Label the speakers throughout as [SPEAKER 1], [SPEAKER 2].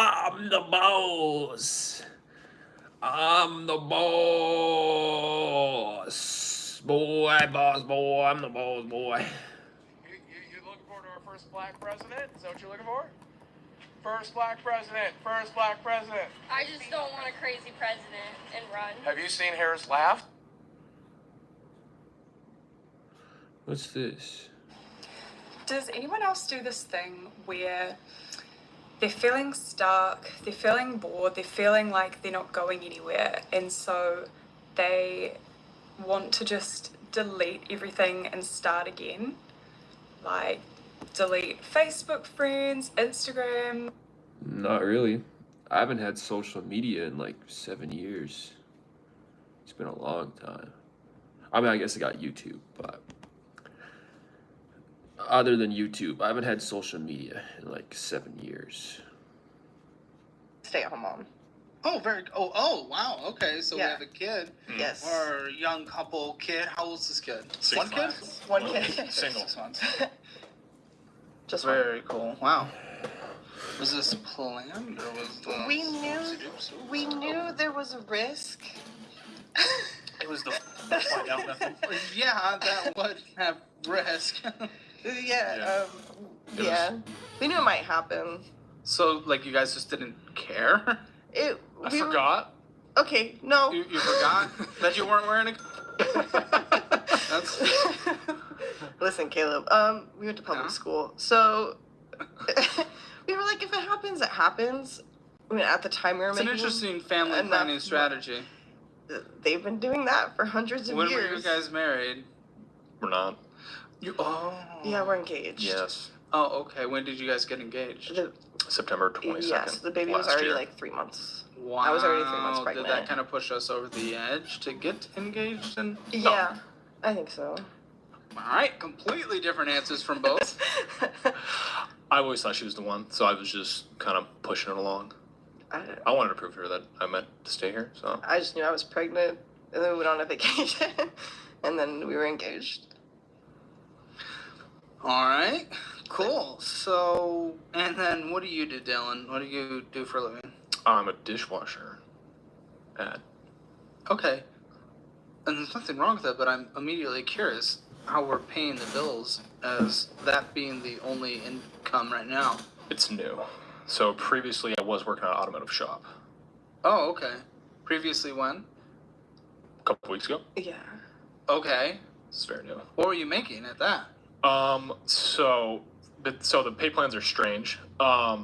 [SPEAKER 1] I'm the boss. I'm the boss. Boss, boy. I'm the boss, boy.
[SPEAKER 2] You looking forward to our first black president? Is that what you're looking for? First black president. First black president.
[SPEAKER 3] I just don't want a crazy president and run.
[SPEAKER 2] Have you seen Harris laugh?
[SPEAKER 1] What's this?
[SPEAKER 4] Does anyone else do this thing where they're feeling stuck, they're feeling bored, they're feeling like they're not going anywhere, and so they want to just delete everything and start again? Like, delete Facebook friends, Instagram.
[SPEAKER 1] Not really. I haven't had social media in like 7 years. It's been a long time. I mean, I guess I got YouTube, but other than YouTube, I haven't had social media in like 7 years.
[SPEAKER 5] Stay-at-home mom.
[SPEAKER 6] Oh, wow. Okay, so we have a kid.
[SPEAKER 5] Yes.
[SPEAKER 6] Or a young couple kid. How old's this kid?
[SPEAKER 7] 6 months.
[SPEAKER 6] Kid?
[SPEAKER 5] One kid.
[SPEAKER 7] Single.
[SPEAKER 6] 6 months.
[SPEAKER 5] Just one.
[SPEAKER 6] Very cool. Wow. Was this planned or was this...
[SPEAKER 5] We knew there was a risk.
[SPEAKER 7] It was the find out method.
[SPEAKER 6] Yeah, that would have risk.
[SPEAKER 5] Yeah. We knew it might happen.
[SPEAKER 6] So, like, you guys just didn't care?
[SPEAKER 7] I forgot.
[SPEAKER 5] Okay, no.
[SPEAKER 6] You forgot that you weren't wearing a... That's...
[SPEAKER 5] Listen, Caleb, we went to public school, so we were like, if it happens, it happens. I mean, at the time we were
[SPEAKER 6] It's an
[SPEAKER 5] making
[SPEAKER 6] interesting family planning strategy.
[SPEAKER 5] They've been doing that for hundreds of
[SPEAKER 6] When
[SPEAKER 5] years.
[SPEAKER 6] were you guys married?
[SPEAKER 7] We're not.
[SPEAKER 5] Yeah, we're engaged.
[SPEAKER 7] Yes.
[SPEAKER 6] Oh, okay. When did you guys get engaged?
[SPEAKER 7] September 22nd.
[SPEAKER 5] Yes, the baby was
[SPEAKER 7] last
[SPEAKER 5] already
[SPEAKER 7] year.
[SPEAKER 5] like 3 months.
[SPEAKER 6] Wow.
[SPEAKER 5] I was already 3 months pregnant.
[SPEAKER 6] Did that kind of push us over the edge to get engaged? And
[SPEAKER 5] Yeah, I think so.
[SPEAKER 6] all right, completely different answers from both.
[SPEAKER 7] I always thought she was the one, so I was just kind of pushing it along. I wanted to prove to her that I meant to stay here, so.
[SPEAKER 5] I just knew I was pregnant, and then we went on a vacation, and then we were engaged.
[SPEAKER 6] All right, cool. So, and then what do you do, Dylan? What do you do for a living?
[SPEAKER 7] I'm a dishwasher.
[SPEAKER 6] Okay. And there's nothing wrong with that, but I'm immediately curious how we're paying the bills as that being the only income right now.
[SPEAKER 7] It's new. So previously I was working at an automotive shop.
[SPEAKER 6] Oh, okay. Previously when?
[SPEAKER 7] A couple weeks ago.
[SPEAKER 5] Yeah.
[SPEAKER 6] Okay.
[SPEAKER 7] It's very new.
[SPEAKER 6] What were you making at that?
[SPEAKER 7] So the pay plans are strange. My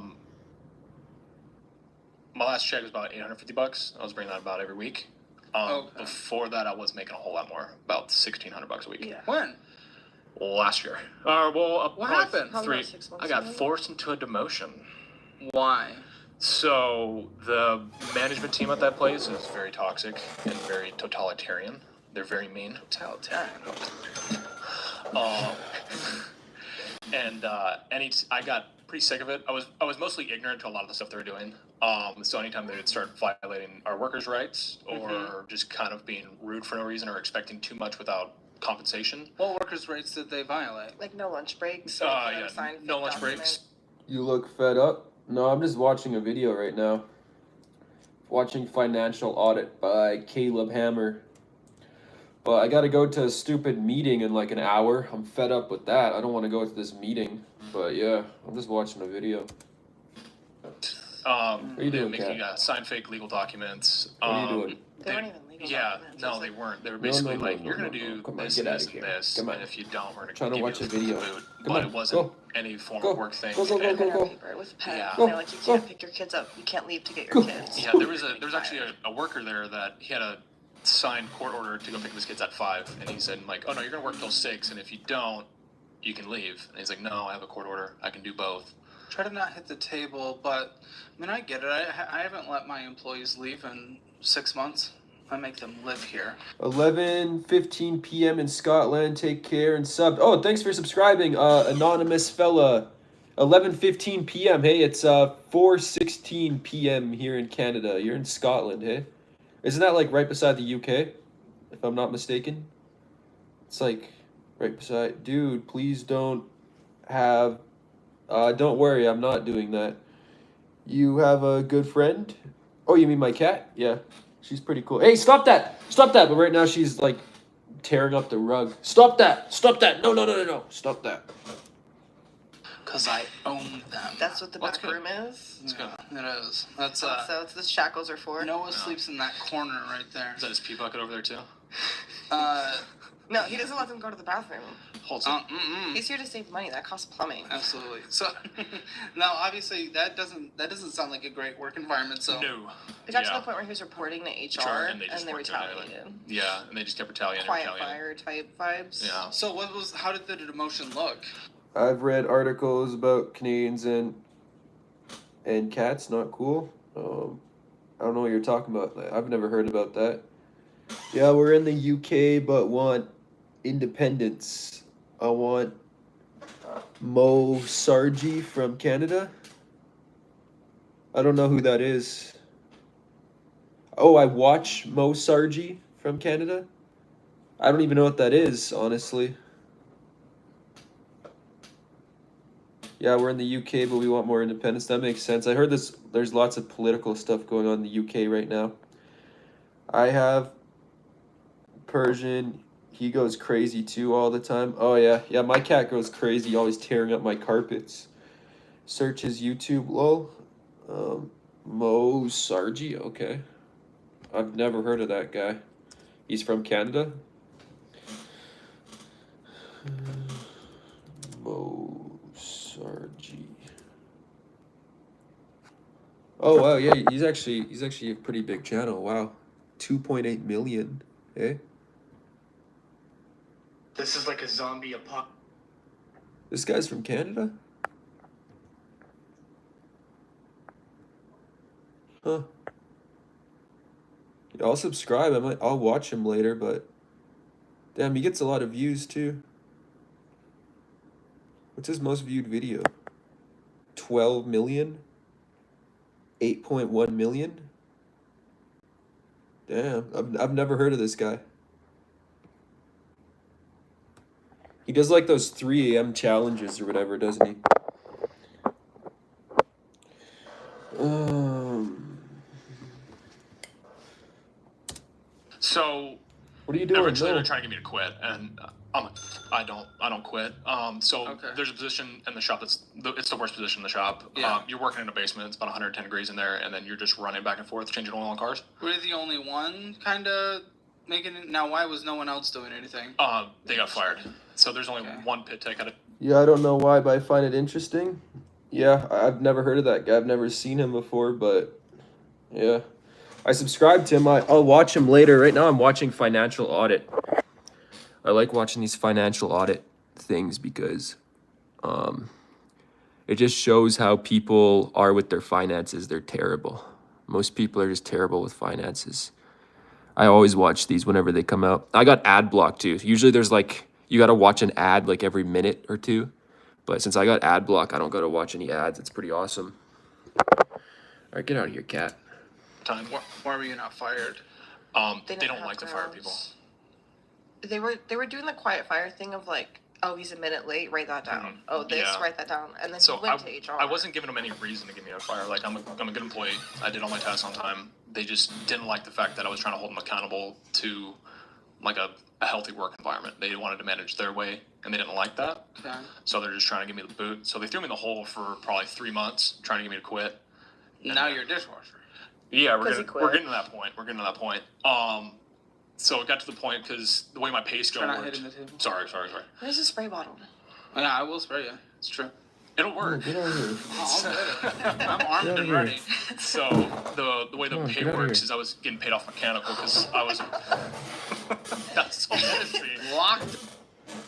[SPEAKER 7] last check was about $850. I was bringing that about every week.
[SPEAKER 6] Okay.
[SPEAKER 7] Before that, I was making a whole lot more, about $1,600 a week.
[SPEAKER 5] Yeah.
[SPEAKER 6] When?
[SPEAKER 7] Last year.
[SPEAKER 6] What happened?
[SPEAKER 5] Probably about 6 months
[SPEAKER 7] I got
[SPEAKER 5] ago.
[SPEAKER 7] forced into a demotion.
[SPEAKER 6] Why?
[SPEAKER 7] So the management team at that place is very toxic and very totalitarian. They're very mean.
[SPEAKER 6] Totalitarian.
[SPEAKER 7] I got pretty sick of it. I was mostly ignorant to a lot of the stuff they were doing. So anytime they would start violating our workers' rights or just kind of being rude for no reason or expecting too much without compensation.
[SPEAKER 6] What workers' rights did they violate?
[SPEAKER 5] Like no lunch breaks.
[SPEAKER 7] Yeah, no lunch breaks.
[SPEAKER 1] You look fed up? No, I'm just watching a video right now. Watching Financial Audit by Caleb Hammer. But I gotta go to a stupid meeting in like an hour. I'm fed up with that. I don't want to go to this meeting. But yeah, I'm just watching a video. What are you doing,
[SPEAKER 7] Making
[SPEAKER 1] Kat?
[SPEAKER 7] sign fake legal documents.
[SPEAKER 1] What are you doing?
[SPEAKER 5] They weren't even legal
[SPEAKER 7] Yeah,
[SPEAKER 5] documents.
[SPEAKER 7] no,
[SPEAKER 5] It was
[SPEAKER 7] they
[SPEAKER 5] like-
[SPEAKER 7] weren't. They were
[SPEAKER 1] No,
[SPEAKER 7] basically
[SPEAKER 1] no,
[SPEAKER 7] like,
[SPEAKER 1] no,
[SPEAKER 7] you're
[SPEAKER 1] no,
[SPEAKER 7] gonna
[SPEAKER 1] no.
[SPEAKER 7] do
[SPEAKER 1] Come on,
[SPEAKER 7] this
[SPEAKER 1] get
[SPEAKER 7] and
[SPEAKER 1] outta
[SPEAKER 7] this
[SPEAKER 1] here.
[SPEAKER 7] and this,
[SPEAKER 1] Come on.
[SPEAKER 7] and if you don't, we're gonna
[SPEAKER 1] Trying to
[SPEAKER 7] give
[SPEAKER 1] watch
[SPEAKER 7] you
[SPEAKER 1] a video.
[SPEAKER 7] food.
[SPEAKER 1] Come
[SPEAKER 7] But
[SPEAKER 1] on,
[SPEAKER 7] it wasn't
[SPEAKER 1] go.
[SPEAKER 7] any form
[SPEAKER 1] Go.
[SPEAKER 7] of work thing.
[SPEAKER 1] Go, go, go,
[SPEAKER 7] And-
[SPEAKER 1] go,
[SPEAKER 5] Put
[SPEAKER 1] go.
[SPEAKER 5] on paper with a pen.
[SPEAKER 7] Yeah.
[SPEAKER 5] And they're like, you can't pick your kids up. You can't leave to get your kids.
[SPEAKER 7] Yeah, there was actually a worker there that he had a signed court order to go pick up his kids at 5, and he said like, oh no, you're gonna work till 6, and if you don't, you can leave. And he's like, no, I have a court order. I can do both.
[SPEAKER 6] Try to not hit the table, but I mean, I get it. I haven't let my employees leave in 6 months. I make them live here.
[SPEAKER 1] 11:15 p.m. in Scotland. Take care and sub. Oh, thanks for subscribing, anonymous fella. 11:15 p.m. Hey, it's 4:16 p.m. here in Canada. You're in Scotland, hey? Isn't that like right beside the UK? If I'm not mistaken. It's like right beside. Dude, please don't have. Don't worry, I'm not doing that. You have a good friend? Oh, you mean my cat? Yeah. She's pretty cool. Hey, stop that! Stop that! But right now she's like tearing up the rug. Stop that! Stop that! No, no, no, no, no! Stop that.
[SPEAKER 6] Because I own them.
[SPEAKER 5] That's what the
[SPEAKER 6] That's
[SPEAKER 5] back
[SPEAKER 6] good.
[SPEAKER 5] room is.
[SPEAKER 6] It's good. It is. That's
[SPEAKER 5] So it's the shackles are for.
[SPEAKER 6] Noah sleeps in that corner right there.
[SPEAKER 7] Is that his pee bucket over there too?
[SPEAKER 5] No, he doesn't let them go to the bathroom.
[SPEAKER 7] Holds it.
[SPEAKER 5] He's here to save money. That costs plumbing.
[SPEAKER 6] Absolutely. So now, obviously, that doesn't sound like a great work environment. So
[SPEAKER 7] No.
[SPEAKER 5] It got to
[SPEAKER 7] Yeah.
[SPEAKER 5] the point where he was reporting to HR,
[SPEAKER 7] HR, and they just
[SPEAKER 5] they
[SPEAKER 7] weren't doing it.
[SPEAKER 5] retaliated.
[SPEAKER 7] Yeah, and they just kept retaliating.
[SPEAKER 5] Quiet
[SPEAKER 7] retaliating.
[SPEAKER 5] fire type vibes.
[SPEAKER 7] Yeah.
[SPEAKER 6] So how did the demotion look?
[SPEAKER 1] I've read articles about Canadians and cats not cool. I don't know what you're talking about. I've never heard about that. Yeah, we're in the UK but want independence. I want Mo Sargi from Canada. I don't know who that is. Oh, I watch Mo Sargi from Canada? I don't even know what that is, honestly. Yeah, we're in the UK, but we want more independence. That makes sense. I heard there's lots of political stuff going on in the UK right now. I have Persian. He goes crazy too all the time. Oh yeah, yeah. My cat goes crazy, always tearing up my carpets. Search his YouTube, lol. Mo Sargi. Okay, I've never heard of that guy. He's from Canada. Mo Sargi. Oh wow, yeah. He's actually a pretty big channel. Wow, 2.8 million. Eh?
[SPEAKER 8] This is like a zombie apocalypse.
[SPEAKER 1] This guy's from Canada? Huh. Yeah, I'll subscribe. I'll watch him later, but damn, he gets a lot of views too. What's his most viewed video? 12 million? 8.1 million? Damn, I've never heard of this guy. He does like those 3 a.m. challenges or whatever, doesn't he?
[SPEAKER 7] So
[SPEAKER 1] What are you doing?
[SPEAKER 7] eventually
[SPEAKER 1] No.
[SPEAKER 7] they're trying to get me to quit, and I don't quit. So
[SPEAKER 6] Okay.
[SPEAKER 7] there's a position in the shop it's the worst position in the shop.
[SPEAKER 6] Yeah.
[SPEAKER 7] You're working in a basement. It's about 110 degrees in there, and then you're just running back and forth, changing oil on cars.
[SPEAKER 6] Were you the only one kind of making it? Now, why was no one else doing anything?
[SPEAKER 7] They got fired. So there's only
[SPEAKER 6] Okay.
[SPEAKER 7] one pit tech out of.
[SPEAKER 1] Yeah, I don't know why, but I find it interesting. Yeah, I've never heard of that guy. I've never seen him before, but yeah. I subscribe to him. I'll watch him later. Right now I'm watching Financial Audit. I like watching these financial audit things because it just shows how people are with their finances. They're terrible. Most people are just terrible with finances. I always watch these whenever they come out. I got ad block too. Usually there's like, you got to watch an ad like every minute or two. But since I got ad block, I don't got to watch any ads. It's pretty awesome. All right, get out of here, cat.
[SPEAKER 7] Time.
[SPEAKER 6] Why were you not fired?
[SPEAKER 7] They don't
[SPEAKER 5] have
[SPEAKER 7] like to fire
[SPEAKER 5] grounds.
[SPEAKER 7] people.
[SPEAKER 5] They were doing the quiet fire thing of like, oh, he's a minute late, write that down.
[SPEAKER 7] Mhm.
[SPEAKER 5] Oh, this,
[SPEAKER 7] Yeah.
[SPEAKER 5] write that down, and then
[SPEAKER 7] So
[SPEAKER 5] he went to HR.
[SPEAKER 7] I wasn't giving them any reason to give me a fire. Like I'm a good employee. I did all my tasks on time. They just didn't like the fact that I was trying to hold them accountable to like a healthy work environment. They wanted to manage their way, and they didn't like that.
[SPEAKER 6] Okay.
[SPEAKER 7] So they're just trying to give me the boot. So they threw me in the hole for probably 3 months, trying to get me to quit.
[SPEAKER 6] Now you're a dishwasher.
[SPEAKER 7] Yeah,
[SPEAKER 5] 'Cause he quit.
[SPEAKER 7] we're getting to that point. We're getting to that point. So it got to the point because the way my pay scale
[SPEAKER 6] Try not
[SPEAKER 7] worked.
[SPEAKER 6] hitting the table.
[SPEAKER 7] Sorry.
[SPEAKER 5] Where's the spray bottle?
[SPEAKER 6] Yeah, I will spray you. It's true.
[SPEAKER 7] It'll work.
[SPEAKER 1] Get out of here.
[SPEAKER 6] I'm armed
[SPEAKER 1] Get
[SPEAKER 6] and
[SPEAKER 1] out
[SPEAKER 6] ready.
[SPEAKER 7] So the way the
[SPEAKER 1] Oh,
[SPEAKER 7] pay
[SPEAKER 1] get outta
[SPEAKER 7] works
[SPEAKER 1] here.
[SPEAKER 7] is I was getting paid off mechanical because I was. That's so nasty.
[SPEAKER 6] Locked.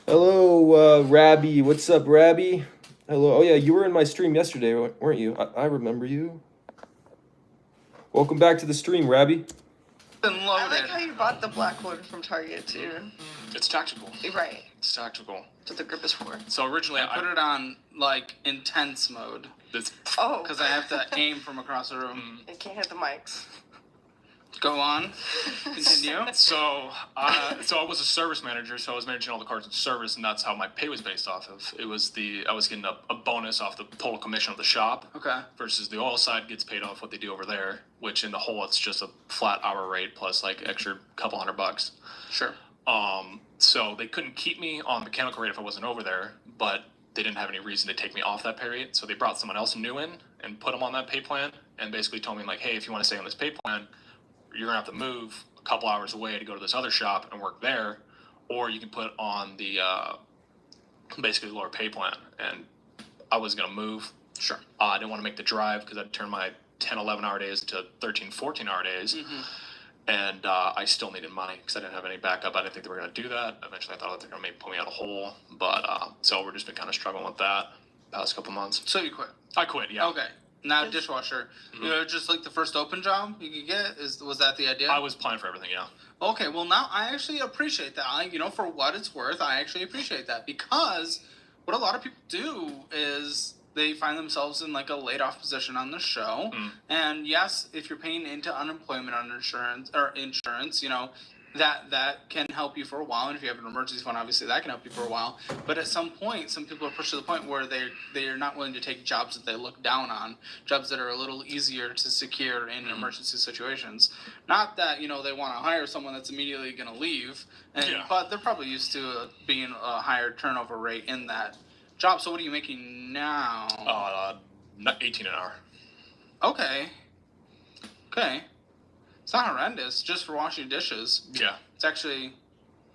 [SPEAKER 1] Hello, Rabby. What's up, Rabby? Hello. Oh yeah, you were in my stream yesterday, weren't you? I remember you. Welcome back to the stream, Rabby.
[SPEAKER 6] And
[SPEAKER 5] I
[SPEAKER 6] loaded.
[SPEAKER 5] like how you bought the black one from Target too.
[SPEAKER 7] It's tactical.
[SPEAKER 5] Right.
[SPEAKER 7] It's tactical.
[SPEAKER 5] That's what the grip is for.
[SPEAKER 7] So originally
[SPEAKER 6] I put it on like intense mode
[SPEAKER 7] This,
[SPEAKER 5] Oh.
[SPEAKER 6] because I have to aim from across the room.
[SPEAKER 5] You can't hit the mics.
[SPEAKER 6] Go on. Continue.
[SPEAKER 7] So I was a service manager, so I was managing all the cars in service, and that's how my pay was based off of. I was getting a bonus off the total commission of the shop.
[SPEAKER 6] Okay.
[SPEAKER 7] Versus the oil side gets paid off what they do over there, which in the whole it's just a flat hour rate plus like extra couple $100.
[SPEAKER 6] Sure.
[SPEAKER 7] So they couldn't keep me on mechanical rate if I wasn't over there, but they didn't have any reason to take me off that pay rate, so they brought someone else new in and put them on that pay plan, and basically told me like, hey, if you want to stay on this pay plan, you're gonna have to move a couple hours away to go to this other shop and work there, or you can put on the basically lower pay plan. And I was gonna move.
[SPEAKER 6] Sure.
[SPEAKER 7] I didn't want to make the drive because I'd turn my 10, 11-hour days to 13, 14-hour days.
[SPEAKER 6] Mm-hmm.
[SPEAKER 7] And I still needed money because I didn't have any backup. I didn't think they were going to do that. Eventually, I thought they were going to maybe pull me out of a hole. But so we've just been kind of struggling with that past couple months.
[SPEAKER 6] So you quit?
[SPEAKER 7] I quit, yeah.
[SPEAKER 6] Okay. Now dishwasher.
[SPEAKER 7] Mm-hmm.
[SPEAKER 6] You know, just like the first open job you could get. Was that the idea?
[SPEAKER 7] I was applying for everything, yeah.
[SPEAKER 6] Okay. Well, now I actually appreciate that. For what it's worth, I actually appreciate that, because what a lot of people do is they find themselves in like a laid off position on the show.
[SPEAKER 7] Mm.
[SPEAKER 6] And yes, if you're paying into unemployment insurance, that can help you for a while. And if you have an emergency fund, obviously that can help you for a while. But at some point, some people are pushed to the point where they're not willing to take jobs that they look down on, jobs that are a little easier to secure in emergency situations. Not that, they want to hire someone that's immediately going to leave, but they're probably used to being a higher turnover rate in that job. So what are you making now?
[SPEAKER 7] 18 an hour.
[SPEAKER 6] Okay. It's not horrendous just for washing dishes.
[SPEAKER 7] Yeah.
[SPEAKER 6] It's actually a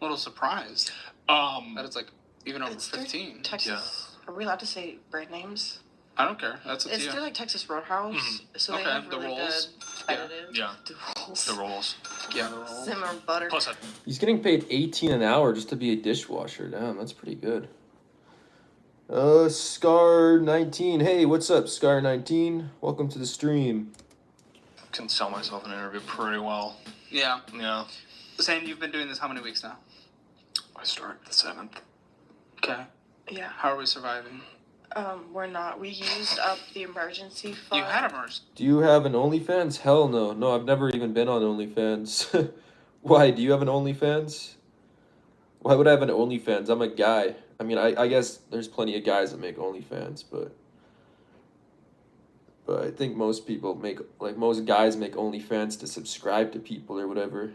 [SPEAKER 6] little surprised that it's like even over
[SPEAKER 5] It's through
[SPEAKER 6] 15.
[SPEAKER 5] Texas. Are we allowed to say brand names?
[SPEAKER 6] I don't care. That's up to
[SPEAKER 5] It's
[SPEAKER 6] you.
[SPEAKER 5] through like Texas Roadhouse, so
[SPEAKER 6] Okay,
[SPEAKER 5] they have
[SPEAKER 6] the
[SPEAKER 5] really
[SPEAKER 6] rolls.
[SPEAKER 5] good competitive.
[SPEAKER 7] Yeah.
[SPEAKER 5] The rolls.
[SPEAKER 7] The rolls.
[SPEAKER 6] Yeah, the roll.
[SPEAKER 5] Simmer butter.
[SPEAKER 7] Plus,
[SPEAKER 1] He's getting paid 18 an hour just to be a dishwasher. Damn, that's pretty good. Scar19. Hey, what's up, Scar19? Welcome to the stream.
[SPEAKER 7] can sell myself in an interview pretty well.
[SPEAKER 6] Yeah.
[SPEAKER 7] Yeah.
[SPEAKER 6] Saying you've been doing this how many weeks now?
[SPEAKER 7] I started the 7th.
[SPEAKER 6] Okay.
[SPEAKER 5] Yeah.
[SPEAKER 6] How are we surviving?
[SPEAKER 5] We're not. We used up the emergency fund.
[SPEAKER 6] You had a MERS.
[SPEAKER 1] Do you have an OnlyFans? Hell no. No, I've never even been on OnlyFans. Why? Do you have an OnlyFans? Why would I have an OnlyFans? I'm a guy. I mean, I guess there's plenty of guys that make OnlyFans, but I think most people most guys make OnlyFans to subscribe to people or whatever.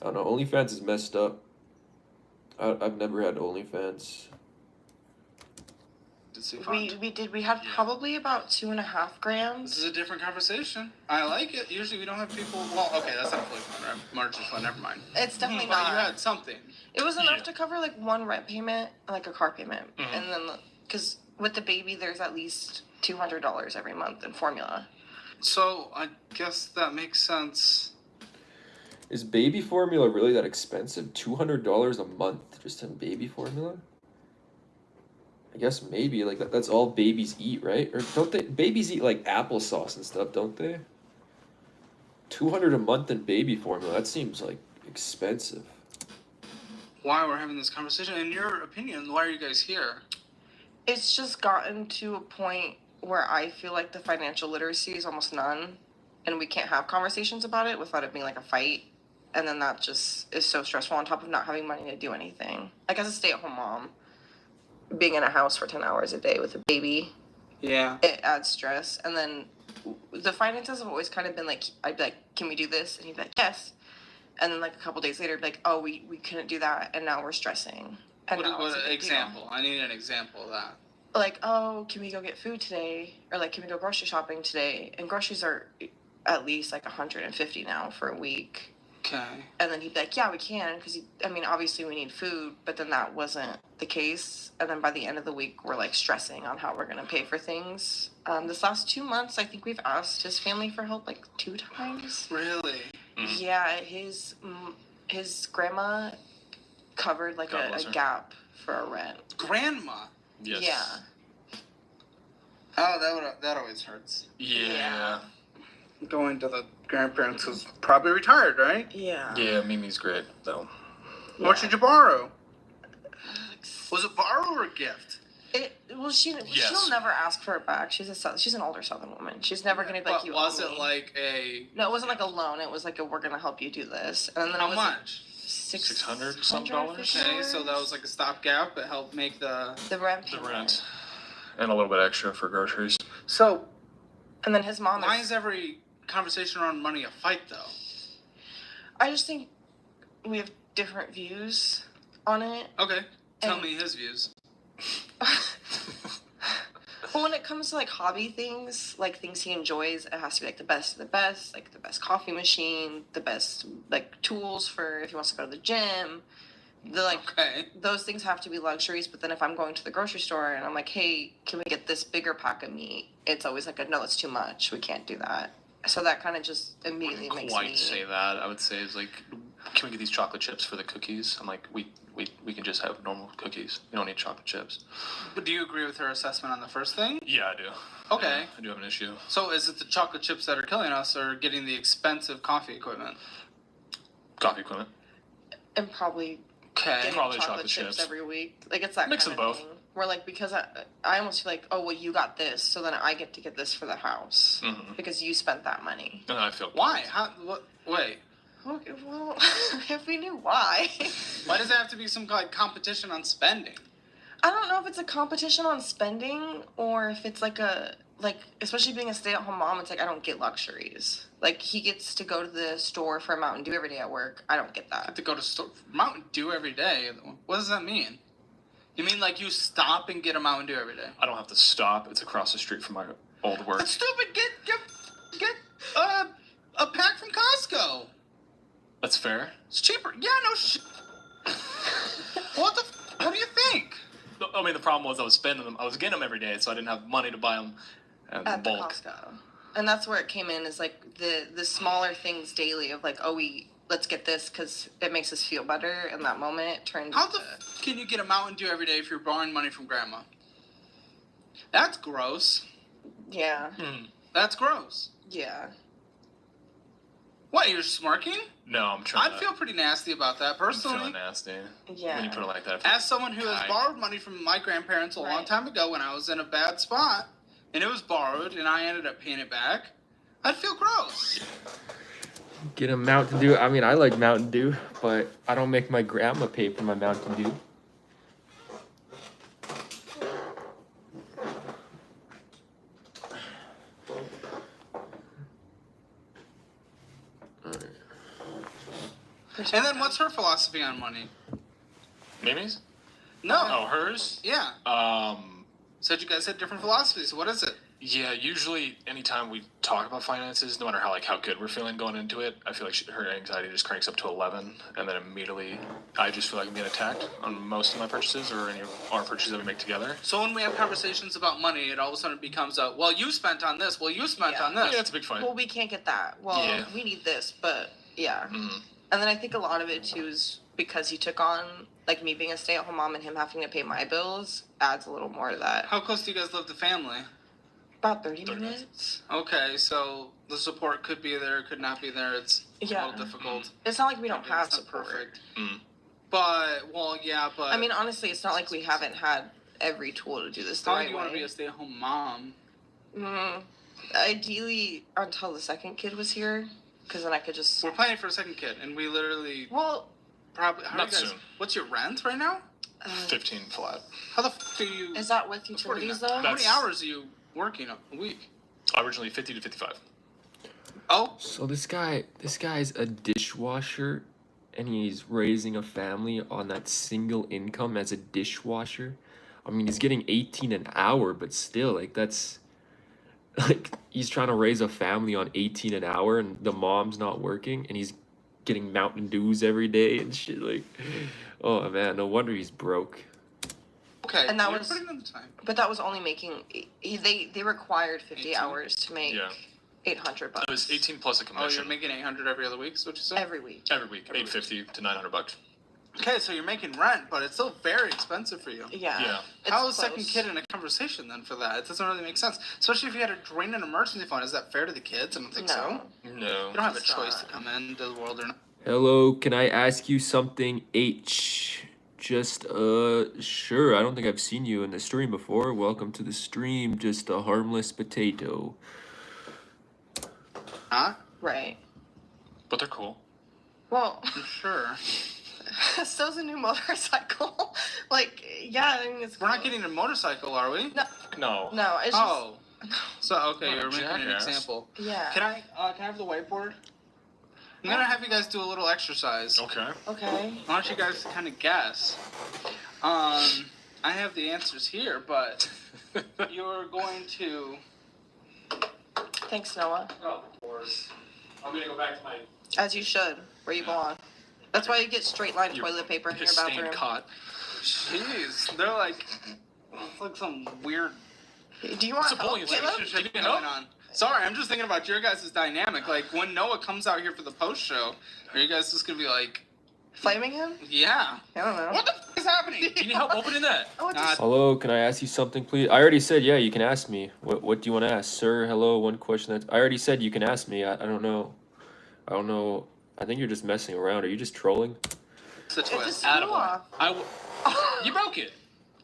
[SPEAKER 1] I don't know. OnlyFans is messed up. I've never had OnlyFans.
[SPEAKER 5] We had probably about 2.5 grams.
[SPEAKER 6] This is a different conversation. I like it. Usually we don't have people. Well, okay, that's not a fully fund, right? Margin fund. Never mind.
[SPEAKER 5] It's definitely
[SPEAKER 6] But
[SPEAKER 5] not.
[SPEAKER 6] you had something.
[SPEAKER 5] It was enough to cover like one rent payment, like a car payment,
[SPEAKER 7] Mhm.
[SPEAKER 5] and then because with the baby, there's at least $200 every month in formula.
[SPEAKER 6] So I guess that makes sense.
[SPEAKER 1] Is baby formula really that expensive? $200 a month just in baby formula? I guess maybe that's all babies eat, right? Or don't they? Babies eat like applesauce and stuff, don't they? $200 a month in baby formula. That seems like expensive.
[SPEAKER 6] Why we're having this conversation? In your opinion, why are you guys here?
[SPEAKER 5] It's just gotten to a point where I feel like the financial literacy is almost none, and we can't have conversations about it without it being like a fight. And then that just is so stressful on top of not having money to do anything. Like as a stay-at-home mom, being in a house for 10 hours a day with a baby,
[SPEAKER 6] Yeah.
[SPEAKER 5] it adds stress. And then the finances have always kind of been like, I'd be like, can we do this? And he'd be like, yes. And then like a couple days later, I'd be like, oh, we couldn't do that. And now we're stressing. And now
[SPEAKER 6] What
[SPEAKER 5] it's a big deal.
[SPEAKER 6] example? I need an example of that.
[SPEAKER 5] Like, oh, can we go get food today? Or like, can we go grocery shopping today? And groceries are at least like $150 now for a week.
[SPEAKER 6] Okay.
[SPEAKER 5] And then he'd be like, yeah, we can, because obviously we need food, but then that wasn't the case. And then by the end of the week, we're like stressing on how we're going to pay for things. This last 2 months, I think we've asked his family for help like 2 times.
[SPEAKER 6] Really?
[SPEAKER 7] Mhm.
[SPEAKER 5] Yeah, his grandma covered like
[SPEAKER 7] God
[SPEAKER 5] a
[SPEAKER 7] bless her.
[SPEAKER 5] gap for a rent.
[SPEAKER 6] Grandma.
[SPEAKER 7] Yes.
[SPEAKER 5] Yeah.
[SPEAKER 6] Oh, that always hurts.
[SPEAKER 7] Yeah.
[SPEAKER 6] Going to the grandparents who's probably retired, right?
[SPEAKER 5] Yeah.
[SPEAKER 7] Yeah, Mimi's great, though.
[SPEAKER 6] What did you borrow? Was it borrow or a gift?
[SPEAKER 5] It Well, she'll
[SPEAKER 7] Yes.
[SPEAKER 5] never ask for it back. She's an older Southern woman. She's never gonna be like,
[SPEAKER 6] But
[SPEAKER 5] you
[SPEAKER 6] was
[SPEAKER 5] owe
[SPEAKER 6] it
[SPEAKER 5] me.
[SPEAKER 6] like a
[SPEAKER 5] No, it wasn't like a loan. It was like we're gonna help you do this. And then
[SPEAKER 6] how
[SPEAKER 5] it was
[SPEAKER 6] much?
[SPEAKER 7] $600 some dollars?
[SPEAKER 6] Okay, so that was like a stopgap. It helped make the.
[SPEAKER 5] the rent.
[SPEAKER 7] The
[SPEAKER 5] payment.
[SPEAKER 7] rent. And a little bit extra for groceries.
[SPEAKER 6] So
[SPEAKER 5] And then his mom.
[SPEAKER 6] why is every conversation around money a fight though?
[SPEAKER 5] I just think we have different views on it.
[SPEAKER 6] Okay, tell
[SPEAKER 5] And-
[SPEAKER 6] me his views.
[SPEAKER 5] Well, when it comes to like hobby things, like things he enjoys, it has to be like the best of the best, like the best coffee machine, the best like tools for if he wants to go to the gym. The like
[SPEAKER 6] Okay.
[SPEAKER 5] those things have to be luxuries. But then if I'm going to the grocery store and I'm like, hey, can we get this bigger pack of meat? It's always like, no, that's too much. We can't do that. So that kind of just immediately
[SPEAKER 7] Wouldn't
[SPEAKER 5] makes
[SPEAKER 7] quite
[SPEAKER 5] me.
[SPEAKER 7] say that. I would say it's like, can we get these chocolate chips for the cookies? I'm like, we can just have normal cookies. You don't need chocolate chips.
[SPEAKER 6] But do you agree with her assessment on the first thing?
[SPEAKER 7] Yeah, I do.
[SPEAKER 6] Okay.
[SPEAKER 7] Yeah, I do have an issue.
[SPEAKER 6] So is it the chocolate chips that are killing us, or getting the expensive coffee equipment?
[SPEAKER 7] Coffee equipment.
[SPEAKER 5] And probably
[SPEAKER 6] Okay.
[SPEAKER 5] getting
[SPEAKER 7] Probably
[SPEAKER 5] chocolate
[SPEAKER 7] chocolate
[SPEAKER 5] chips
[SPEAKER 7] chips.
[SPEAKER 5] every week. Like it's that
[SPEAKER 7] Mix
[SPEAKER 5] kind
[SPEAKER 7] of
[SPEAKER 5] of
[SPEAKER 7] both.
[SPEAKER 5] thing. Where like because I almost feel like, oh well, you got this, so then I get to get this for the house
[SPEAKER 7] Mm-hmm.
[SPEAKER 5] because you spent that money.
[SPEAKER 7] And I feel
[SPEAKER 6] Why? How? What? Wait.
[SPEAKER 5] Okay, well, if we knew why.
[SPEAKER 6] Why does it have to be some like competition on spending?
[SPEAKER 5] I don't know if it's a competition on spending or if it's like especially being a stay-at-home mom, it's like I don't get luxuries. Like he gets to go to the store for a Mountain Dew every day at work. I don't get
[SPEAKER 6] I have
[SPEAKER 5] that.
[SPEAKER 6] to go to Mountain Dew every day. What does that mean? You mean like you stop and get a Mountain Dew every day?
[SPEAKER 7] I don't have to stop. It's across the street from my old work.
[SPEAKER 6] That's stupid. Get a pack from Costco.
[SPEAKER 7] That's fair.
[SPEAKER 6] It's cheaper. Yeah, no shit. What do you think?
[SPEAKER 7] I mean, the problem was I was spending them. I was getting them every day, so I didn't have money to buy them in
[SPEAKER 5] At the
[SPEAKER 7] bulk.
[SPEAKER 5] Costco. And that's where it came in is like the smaller things daily of like, oh, let's get this because it makes us feel better in that moment. Turned
[SPEAKER 6] How the
[SPEAKER 5] into,
[SPEAKER 6] can you get a Mountain Dew every day if you're borrowing money from grandma? That's gross.
[SPEAKER 5] yeah,
[SPEAKER 6] That's gross.
[SPEAKER 5] yeah.
[SPEAKER 6] What, you're smirking?
[SPEAKER 7] No, I'm trying.
[SPEAKER 6] I'd feel pretty nasty about that
[SPEAKER 7] I'm
[SPEAKER 6] personally.
[SPEAKER 7] feeling nasty
[SPEAKER 5] Yeah.
[SPEAKER 7] when you put it like that.
[SPEAKER 6] As someone who has
[SPEAKER 7] Kai.
[SPEAKER 6] borrowed money from my grandparents a long
[SPEAKER 5] Right.
[SPEAKER 6] time ago when I was in a bad spot, and it was borrowed, and I ended up paying it back, I'd feel gross.
[SPEAKER 1] Get a Mountain Dew. I mean, I like Mountain Dew, but I don't make my grandma pay for my Mountain Dew.
[SPEAKER 6] And then what's her philosophy on money?
[SPEAKER 7] Mimi's?
[SPEAKER 6] No.
[SPEAKER 7] Oh, hers?
[SPEAKER 6] Yeah. Said you guys had different philosophies. What is it?
[SPEAKER 7] Yeah, usually anytime we talk about finances, no matter how good we're feeling going into it, I feel like her anxiety just cranks up to 11, and then immediately I just feel like I'm being attacked on most of my purchases or any of our purchases that we make together.
[SPEAKER 6] So when we have conversations about money, it all of a sudden becomes a, well, you spent on this. Well, you spent
[SPEAKER 5] Yeah.
[SPEAKER 6] on this.
[SPEAKER 7] Yeah, that's a big fight.
[SPEAKER 5] Well, we can't get that. Well,
[SPEAKER 7] Yeah.
[SPEAKER 5] we need this, but yeah.
[SPEAKER 7] Mhm.
[SPEAKER 5] And then I think a lot of it too is because he took on like me being a stay-at-home mom and him having to pay my bills adds a little more to that.
[SPEAKER 6] How close do you guys live to family?
[SPEAKER 5] About 30
[SPEAKER 7] 30
[SPEAKER 5] minutes.
[SPEAKER 6] Okay, so the support could be there, could not be there. It's
[SPEAKER 5] Yeah.
[SPEAKER 6] a little difficult.
[SPEAKER 5] It's not like we don't have
[SPEAKER 6] It's not
[SPEAKER 5] support.
[SPEAKER 6] perfect.
[SPEAKER 7] Mm.
[SPEAKER 6] But, well, yeah, but.
[SPEAKER 5] I mean, honestly, it's not like we haven't had every tool to do this the
[SPEAKER 6] how
[SPEAKER 5] right
[SPEAKER 6] do you want to
[SPEAKER 5] way.
[SPEAKER 6] be a stay-at-home mom?
[SPEAKER 5] Ideally, until the second kid was here, because then I could just.
[SPEAKER 6] We're planning for a second kid, and we literally
[SPEAKER 5] Well,
[SPEAKER 6] probably. How
[SPEAKER 7] Not
[SPEAKER 6] do you guys?
[SPEAKER 7] soon.
[SPEAKER 6] What's your rent right now?
[SPEAKER 7] 15 flat.
[SPEAKER 6] How the f do you?
[SPEAKER 5] is that with utilities though?
[SPEAKER 6] How many
[SPEAKER 7] That's-
[SPEAKER 6] hours are you working a week?
[SPEAKER 7] Originally 50 to 55.
[SPEAKER 6] Oh,
[SPEAKER 1] So this guy's a dishwasher, and he's raising a family on that single income as a dishwasher. I mean, he's getting 18 an hour, but still, like that's like he's trying to raise a family on 18 an hour, and the mom's not working, and he's getting Mountain Dews every day and shit. Like, oh man, no wonder he's broke.
[SPEAKER 6] okay.
[SPEAKER 5] And that
[SPEAKER 6] You're
[SPEAKER 5] was-
[SPEAKER 6] putting in the time.
[SPEAKER 5] But that was only making. They required 50
[SPEAKER 6] 18?
[SPEAKER 5] hours to make
[SPEAKER 7] Yeah.
[SPEAKER 5] 800 bucks.
[SPEAKER 7] It was 18 plus a
[SPEAKER 6] Oh,
[SPEAKER 7] commission.
[SPEAKER 6] you're making 800 every other week. Is what you said?
[SPEAKER 5] every week.
[SPEAKER 7] Every week, 850 to 900 bucks.
[SPEAKER 6] Okay, so you're making rent, but it's still very expensive for you.
[SPEAKER 5] Yeah.
[SPEAKER 7] Yeah.
[SPEAKER 5] It's
[SPEAKER 6] How is second
[SPEAKER 5] close.
[SPEAKER 6] kid in a conversation then for that? It doesn't really make sense. Especially if you had to drain an emergency fund. Is that fair to the kids? I don't think so.
[SPEAKER 5] No.
[SPEAKER 7] No.
[SPEAKER 6] You don't have a
[SPEAKER 5] It's
[SPEAKER 6] choice to
[SPEAKER 5] not.
[SPEAKER 6] come into the world or not.
[SPEAKER 1] Hello, can I ask you something, H? Just sure. I don't think I've seen you in the stream before. Welcome to the stream. Just a harmless potato.
[SPEAKER 6] Huh?
[SPEAKER 5] Right.
[SPEAKER 7] But they're cool.
[SPEAKER 5] Well,
[SPEAKER 6] I'm sure.
[SPEAKER 5] so's a new motorcycle. Like, yeah, I mean, it's.
[SPEAKER 6] We're not getting a motorcycle, are we?
[SPEAKER 7] No.
[SPEAKER 5] No, it's
[SPEAKER 6] Oh. So okay,
[SPEAKER 7] What a
[SPEAKER 6] you're making an
[SPEAKER 7] jackass.
[SPEAKER 6] example.
[SPEAKER 5] just. Yeah.
[SPEAKER 6] Can I have the whiteboard? I'm gonna have you guys do a little exercise.
[SPEAKER 7] Okay.
[SPEAKER 5] Okay.
[SPEAKER 6] I want you guys to kind of guess. I have the answers here, but you're going to.
[SPEAKER 5] Thanks, Noah.
[SPEAKER 7] Oh, of course. I'm gonna go back to my
[SPEAKER 5] As you should, where you belong. That's why you get straight line
[SPEAKER 7] Your
[SPEAKER 5] toilet paper in your
[SPEAKER 7] stained
[SPEAKER 5] bathroom.
[SPEAKER 7] cot.
[SPEAKER 6] Jeez, they're like. It's like some weird
[SPEAKER 5] Do you want
[SPEAKER 7] It's a
[SPEAKER 5] help,
[SPEAKER 7] bullying
[SPEAKER 5] Caleb?
[SPEAKER 7] situation.
[SPEAKER 6] relationship
[SPEAKER 7] Give me
[SPEAKER 6] going
[SPEAKER 7] help.
[SPEAKER 6] on. Sorry, I'm just thinking about your guys' dynamic. Like, when Noah comes out here for the post show, are you guys just gonna be like,
[SPEAKER 5] Flaming him?
[SPEAKER 6] yeah?
[SPEAKER 5] I don't know.
[SPEAKER 6] What the f is happening?
[SPEAKER 7] Do you need help opening that?
[SPEAKER 5] Oh, it's
[SPEAKER 6] Nah,
[SPEAKER 1] Hello, can I ask you something, please? I already said, yeah, you can ask me. What do you want to ask, sir? Hello, one question. I already said you can ask me. I don't know. I don't know. I think you're just messing around. Are you just trolling?
[SPEAKER 6] It's a
[SPEAKER 5] It's
[SPEAKER 6] twist.
[SPEAKER 5] a Noah.
[SPEAKER 7] You broke it.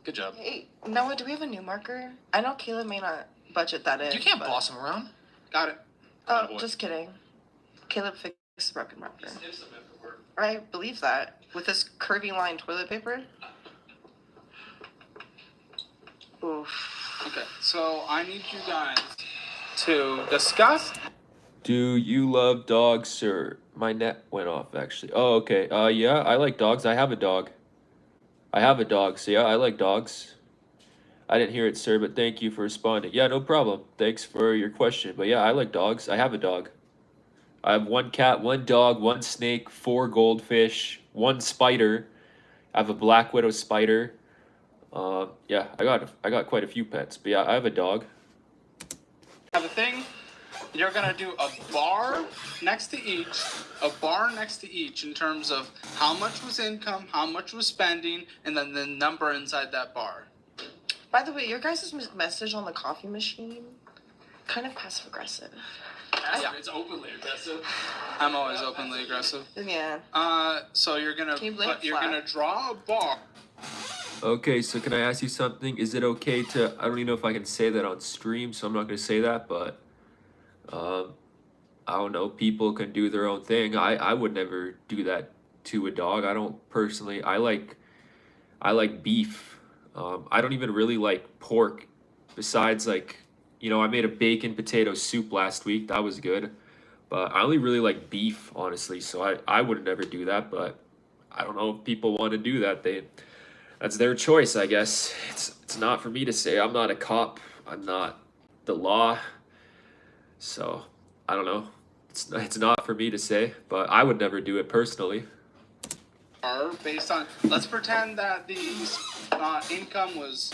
[SPEAKER 7] Good job.
[SPEAKER 5] Hey, Noah, do we have a new marker? I know Caleb may not budget that in.
[SPEAKER 7] You can't
[SPEAKER 5] but-
[SPEAKER 7] boss him around.
[SPEAKER 6] Got it.
[SPEAKER 5] Oh,
[SPEAKER 7] Attaboy.
[SPEAKER 5] just kidding. Caleb fixed the broken marker. I believe that. With this curvy line toilet paper? Oof.
[SPEAKER 6] Okay, so I need you guys to discuss.
[SPEAKER 1] Do you love dogs, sir? My net went off, actually. Oh, okay. Yeah, I like dogs. I have a dog. So yeah, I like dogs. I didn't hear it, sir, but thank you for responding. Yeah, no problem. Thanks for your question. But yeah, I like dogs. I have a dog. I have one cat, one dog, one snake, 4 goldfish, 1 spider. I have a black widow spider. Yeah, I got quite a few pets. But yeah, I have a dog.
[SPEAKER 6] Have a thing. You're gonna do a bar next to each in terms of how much was income, how much was spending, and then the number inside that bar.
[SPEAKER 5] By the way, your guys' message on the coffee machine, kind of passive aggressive.
[SPEAKER 6] Yeah.
[SPEAKER 7] It's openly aggressive.
[SPEAKER 6] I'm always openly aggressive.
[SPEAKER 5] Yeah.
[SPEAKER 6] So you're gonna
[SPEAKER 5] Can you blame
[SPEAKER 6] you're
[SPEAKER 5] Flack?
[SPEAKER 6] gonna draw a bar.
[SPEAKER 1] Okay, so can I ask you something? Is it okay to, I don't even know if I can say that on stream, so I'm not gonna say that, but I don't know, people can do their own thing. I would never do that to a dog. I don't personally, I like beef. I don't even really like pork. Besides, like, you know, I made a bacon potato soup last week. That was good. But I only really like beef, honestly. So I would never do that. But I don't know if people want to do that. That's their choice, I guess. It's not for me to say. I'm not a cop. I'm not the law. So I don't know. It's not for me to say. But I would never do it personally.
[SPEAKER 6] Based on, let's pretend that the income was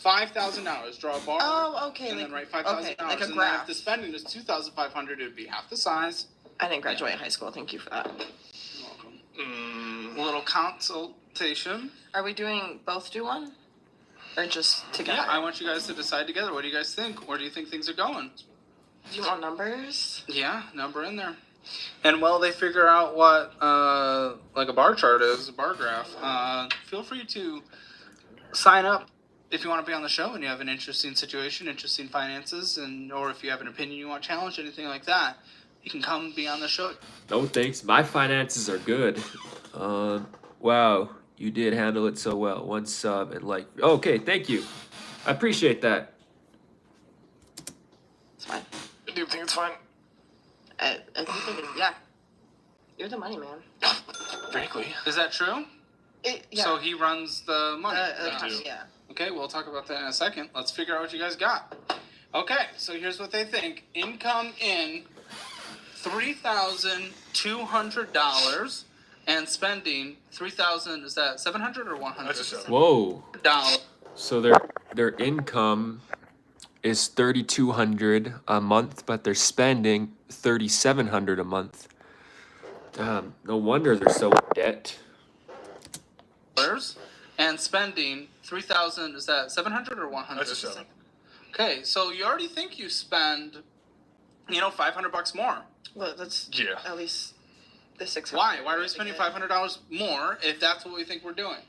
[SPEAKER 6] $5,000. Draw a bar.
[SPEAKER 5] Oh, okay.
[SPEAKER 6] And
[SPEAKER 5] like,
[SPEAKER 6] then write $5,000.
[SPEAKER 5] okay, like a
[SPEAKER 6] and then
[SPEAKER 5] graph.
[SPEAKER 6] if the spending is $2,500, it would be half the size.
[SPEAKER 5] I didn't graduate high school. Thank you for that.
[SPEAKER 6] You're welcome. A little consultation.
[SPEAKER 5] Are we doing both do one? Or just together?
[SPEAKER 6] Yeah, I want you guys to decide together. What do you guys think? Where do you think things are going?
[SPEAKER 5] Do you want numbers?
[SPEAKER 6] Yeah, number in there. And while they figure out what like a bar chart is, a bar graph, feel free to sign up if you want to be on the show and you have an interesting situation, interesting finances, and or if you have an opinion you want challenged, anything like that, you can come be on the show.
[SPEAKER 1] No thanks. My finances are good. Wow, you did handle it so well. 1 sub and like. Okay, thank you. I appreciate that.
[SPEAKER 5] It's fine.
[SPEAKER 7] Do you think it's fine?
[SPEAKER 5] I think yeah. You're the money man.
[SPEAKER 7] Frankly.
[SPEAKER 6] Is that true?
[SPEAKER 5] Yeah.
[SPEAKER 6] So he runs the money.
[SPEAKER 7] I do.
[SPEAKER 5] Yeah.
[SPEAKER 6] Okay, we'll talk about that in a second. Let's figure out what you guys got. Okay, so here's what they think. Income in $3,200 and spending $3,000. Is that 700 or 100?
[SPEAKER 7] That's a 7.
[SPEAKER 1] Whoa.
[SPEAKER 6] $100.
[SPEAKER 1] So their income is $3,200 a month, but they're spending $3,700 a month. Damn, no wonder they're so in debt.
[SPEAKER 6] And spending 3,000. Is that 700 or 100?
[SPEAKER 7] That's a 7.
[SPEAKER 6] Okay, so you already think you spend, $500 more.
[SPEAKER 5] Well, that's
[SPEAKER 7] Yeah.
[SPEAKER 5] at least the 600.
[SPEAKER 6] Why? Why are we spending $500 more if that's what we think we're doing?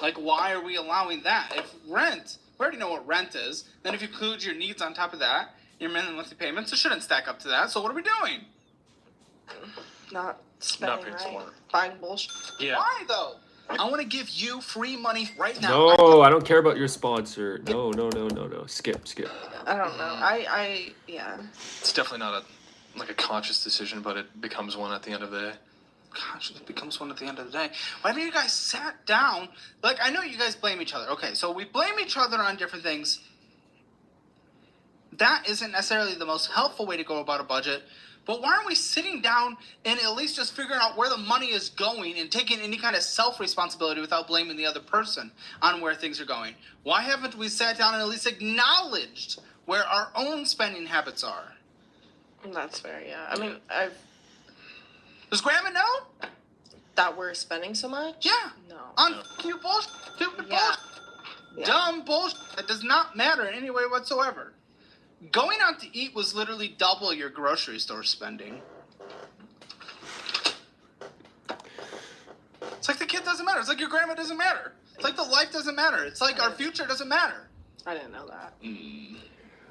[SPEAKER 6] Like, why are we allowing that? If rent, we already know what rent is. Then if you include your needs on top of that, your minimum monthly payments, it shouldn't stack up to that. So what are we doing?
[SPEAKER 5] Not spending
[SPEAKER 7] being
[SPEAKER 5] right.
[SPEAKER 7] smart.
[SPEAKER 5] Buying bullshit.
[SPEAKER 7] Yeah.
[SPEAKER 6] Why though? I want to give you free money right now.
[SPEAKER 1] No, I don't care about your sponsor. No. Skip.
[SPEAKER 5] I don't know. Yeah.
[SPEAKER 7] It's definitely not a conscious decision, but it becomes one at the end of the day.
[SPEAKER 6] Gosh, it becomes one at the end of the day. Why haven't you guys sat down? Like, I know you guys blame each other. Okay, so we blame each other on different things. That isn't necessarily the most helpful way to go about a budget. But why aren't we sitting down and at least just figuring out where the money is going and taking any kind of self-responsibility without blaming the other person on where things are going? Why haven't we sat down and at least acknowledged where our own spending habits are?
[SPEAKER 5] That's fair, yeah. I mean,
[SPEAKER 6] Does Grandma know?
[SPEAKER 5] that we're spending so much?
[SPEAKER 6] Yeah.
[SPEAKER 5] No.
[SPEAKER 6] On
[SPEAKER 7] No.
[SPEAKER 6] you bullshit, stupid
[SPEAKER 5] Yeah.
[SPEAKER 6] bullshit,
[SPEAKER 5] Yeah.
[SPEAKER 6] dumb bullshit that does not matter in any way whatsoever. Going out to eat was literally double your grocery store spending. It's like the kid doesn't matter. It's like your grandma doesn't matter. It's like the life doesn't matter. It's like our future doesn't matter.
[SPEAKER 5] I didn't know that.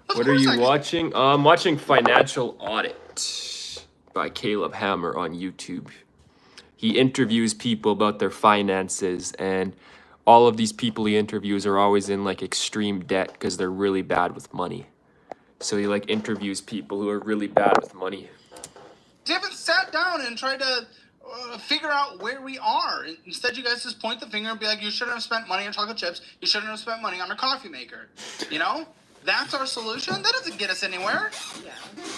[SPEAKER 6] Of
[SPEAKER 1] What are
[SPEAKER 6] course
[SPEAKER 1] you
[SPEAKER 6] I can-
[SPEAKER 1] watching? I'm watching Financial Audit by Caleb Hammer on YouTube. He interviews people about their finances, and all of these people he interviews are always in like extreme debt because they're really bad with money. So he like interviews people who are really bad with money.
[SPEAKER 6] You haven't sat down and tried to figure out where we are. Instead, you guys just point the finger and be like, you shouldn't have spent money on chocolate chips. You shouldn't have spent money on a coffee maker. You know? That's our solution? That doesn't get us anywhere.
[SPEAKER 5] Yeah.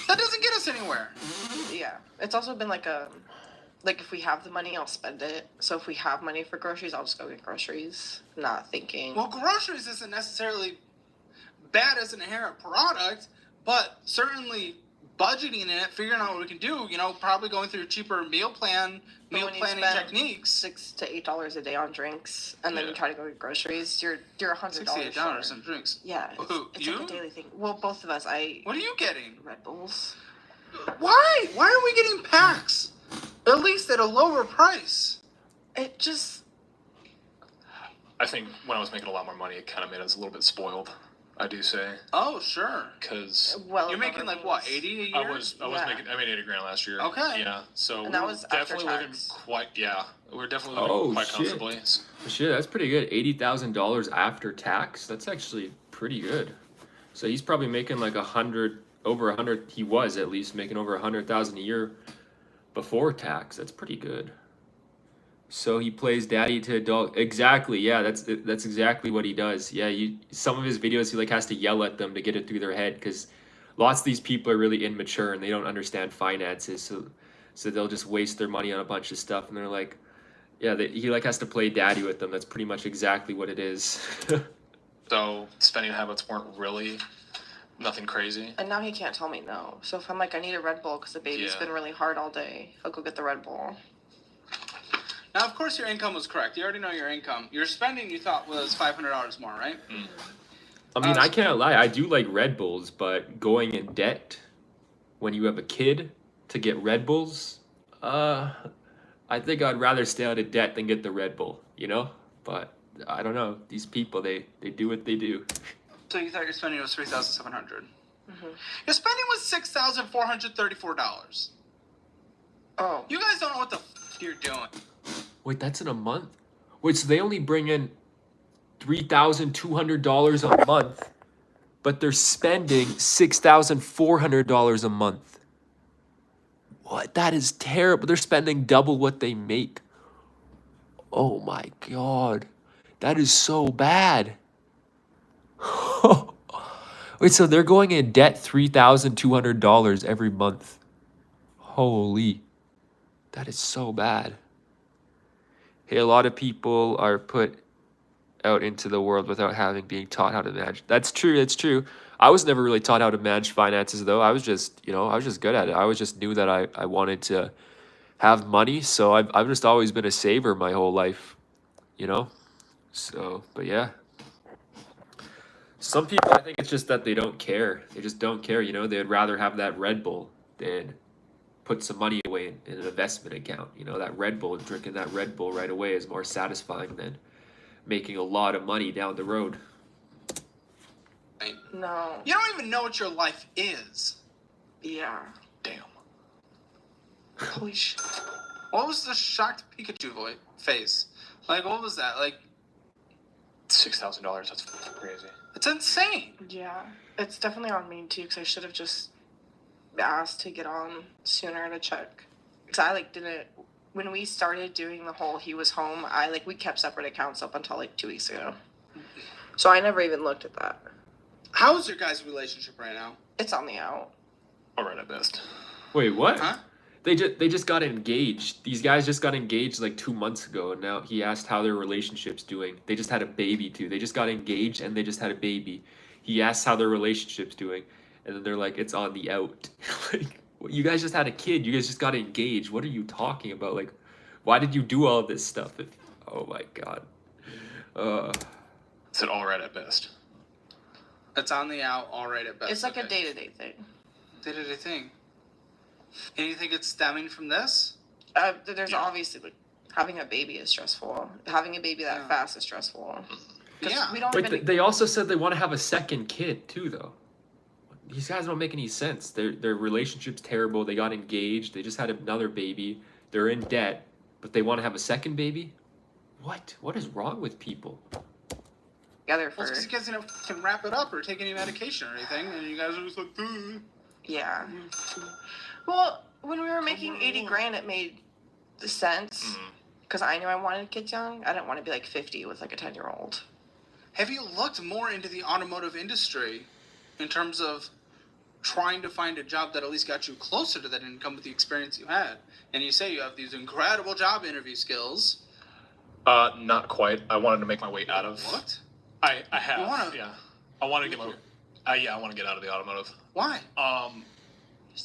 [SPEAKER 6] That doesn't get us anywhere.
[SPEAKER 5] Yeah. It's also been like if we have the money, I'll spend it. So if we have money for groceries, I'll just go get groceries. Not thinking.
[SPEAKER 6] Well, groceries isn't necessarily bad as an inherent product, but certainly budgeting in it, figuring out what we can do, you know, probably going through cheaper meal planning
[SPEAKER 5] when you spend
[SPEAKER 6] techniques.
[SPEAKER 5] $6 to $8 a day on drinks, and then
[SPEAKER 7] Yeah.
[SPEAKER 5] you try to go get groceries, you're $100
[SPEAKER 6] $68
[SPEAKER 5] short.
[SPEAKER 6] on drinks.
[SPEAKER 5] Yeah,
[SPEAKER 6] Who,
[SPEAKER 5] it's
[SPEAKER 6] you?
[SPEAKER 5] like a daily thing. Well, both of us.
[SPEAKER 6] What are you getting?
[SPEAKER 5] Red Bulls.
[SPEAKER 6] Why? Why are we getting packs? At least at a lower price.
[SPEAKER 5] It just
[SPEAKER 7] I think when I was making a lot more money, it kind of made us a little bit spoiled. I do say,
[SPEAKER 6] Oh, sure.
[SPEAKER 7] because
[SPEAKER 5] well.
[SPEAKER 6] You're making like what,
[SPEAKER 5] means-
[SPEAKER 6] 80 a year?
[SPEAKER 7] I was
[SPEAKER 5] Yeah.
[SPEAKER 7] making 80 grand last year.
[SPEAKER 6] Okay.
[SPEAKER 7] Yeah. So
[SPEAKER 5] And that
[SPEAKER 7] we're
[SPEAKER 5] was after
[SPEAKER 7] definitely living
[SPEAKER 5] tax.
[SPEAKER 7] we're definitely living
[SPEAKER 1] Oh,
[SPEAKER 7] quite
[SPEAKER 1] shit.
[SPEAKER 7] comfortably.
[SPEAKER 1] Shit, that's pretty good. $80,000 after tax. That's actually pretty good. So he's probably making like over 100. He was at least making over 100,000 a year before tax. That's pretty good. So he plays daddy to adult. Exactly. Yeah, that's exactly what he does. Yeah, some of his videos he like has to yell at them to get it through their head because lots of these people are really immature and they don't understand finances. So they'll just waste their money on a bunch of stuff and they're like, yeah, he like has to play daddy with them. That's pretty much exactly what it is.
[SPEAKER 7] So spending habits weren't really nothing crazy.
[SPEAKER 5] And now he can't tell me no. So if I'm like, I need a Red Bull because the baby's
[SPEAKER 7] Yeah.
[SPEAKER 5] been really hard all day, I'll go get the Red Bull.
[SPEAKER 6] Now, of course, your income was correct. You already know your income. Your spending, you thought, was $500 more, right?
[SPEAKER 1] I mean, I can't lie. I do like Red Bulls, but going in debt when you have a kid to get Red Bulls, I think I'd rather stay out of debt than get the Red Bull, you know? But I don't know. These people, they do what they do.
[SPEAKER 6] So you thought your spending was $3,700.
[SPEAKER 5] Mm-hmm.
[SPEAKER 6] Your spending was $6,434.
[SPEAKER 5] Oh.
[SPEAKER 6] You guys don't know what the you're doing.
[SPEAKER 1] Wait, that's in a month? Wait, so they only bring in $3,200 a month, but they're spending $6,400 a month. What? That is terrible. They're spending double what they make. Oh my God. That is so bad. Wait, so they're going in debt $3,200 every month. Holy. That is so bad. Hey, a lot of people are put out into the world without being taught how to manage. That's true. I was never really taught how to manage finances, though. I was just good at it. I just knew that I wanted to have money, so I've just always been a saver my whole life, you know? So, but yeah. Some people, I think it's just that they don't care. They just don't care, you know? They'd rather have that Red Bull than put some money away in an investment account. You know, that Red Bull, drinking that Red Bull right away is more satisfying than making a lot of money down the road.
[SPEAKER 5] No.
[SPEAKER 6] You don't even know what your life is.
[SPEAKER 5] Yeah.
[SPEAKER 7] Damn.
[SPEAKER 5] Holy shit.
[SPEAKER 6] What was the shocked Pikachu face? Like, what was that? Like,
[SPEAKER 7] $6,000. That's crazy.
[SPEAKER 6] it's insane.
[SPEAKER 5] Yeah. It's definitely on me too, because I should have just asked to get on sooner to check. Because I didn't. When we started doing the whole he was home, we kept separate accounts up until 2 weeks ago. So I never even looked at that.
[SPEAKER 6] How's your guys' relationship right now?
[SPEAKER 5] It's on the out.
[SPEAKER 7] All right, at best.
[SPEAKER 1] Wait, what?
[SPEAKER 6] Huh?
[SPEAKER 1] They just got engaged. These guys just got engaged like 2 months ago, and now he asked how their relationship's doing. They just had a baby too. They just got engaged and they just had a baby. He asked how their relationship's doing, and then they're like, "It's on the out." Like, you guys just had a kid. You guys just got engaged. What are you talking about? Like, why did you do all this stuff? Oh my god.
[SPEAKER 7] It's an all right at best.
[SPEAKER 6] It's on the out, all right at best.
[SPEAKER 5] It's like a
[SPEAKER 6] okay.
[SPEAKER 5] day-to-day thing.
[SPEAKER 6] Day-to-day thing. And you think it's stemming from this?
[SPEAKER 5] There's obviously having a baby is stressful. Having a baby that
[SPEAKER 6] Yeah.
[SPEAKER 5] fast is stressful. 'Cause
[SPEAKER 6] Yeah.
[SPEAKER 5] we don't
[SPEAKER 1] But
[SPEAKER 5] even.
[SPEAKER 1] they also said they want to have a second kid too, though. These guys don't make any sense. Their relationship's terrible. They got engaged. They just had another baby. They're in debt, but they want to have a second baby. What is wrong with people?
[SPEAKER 5] Together for
[SPEAKER 6] Well, it's because you guys can wrap it up or take any medication or anything, and you guys are just like,
[SPEAKER 5] yeah. Well, when we were making 80 grand, it made sense
[SPEAKER 7] Mm.
[SPEAKER 5] because I knew I wanted kids young. I didn't want to be 50 with a 10-year-old.
[SPEAKER 6] Have you looked more into the automotive industry in terms of trying to find a job that at least got you closer to that income with the experience you had? And you say you have these incredible job interview skills.
[SPEAKER 7] Not quite. I wanted to make my way out of.
[SPEAKER 6] What?
[SPEAKER 7] I have.
[SPEAKER 6] You wanna-
[SPEAKER 7] Yeah. I want to get my. Yeah, I want to get out of the automotive.
[SPEAKER 6] Why?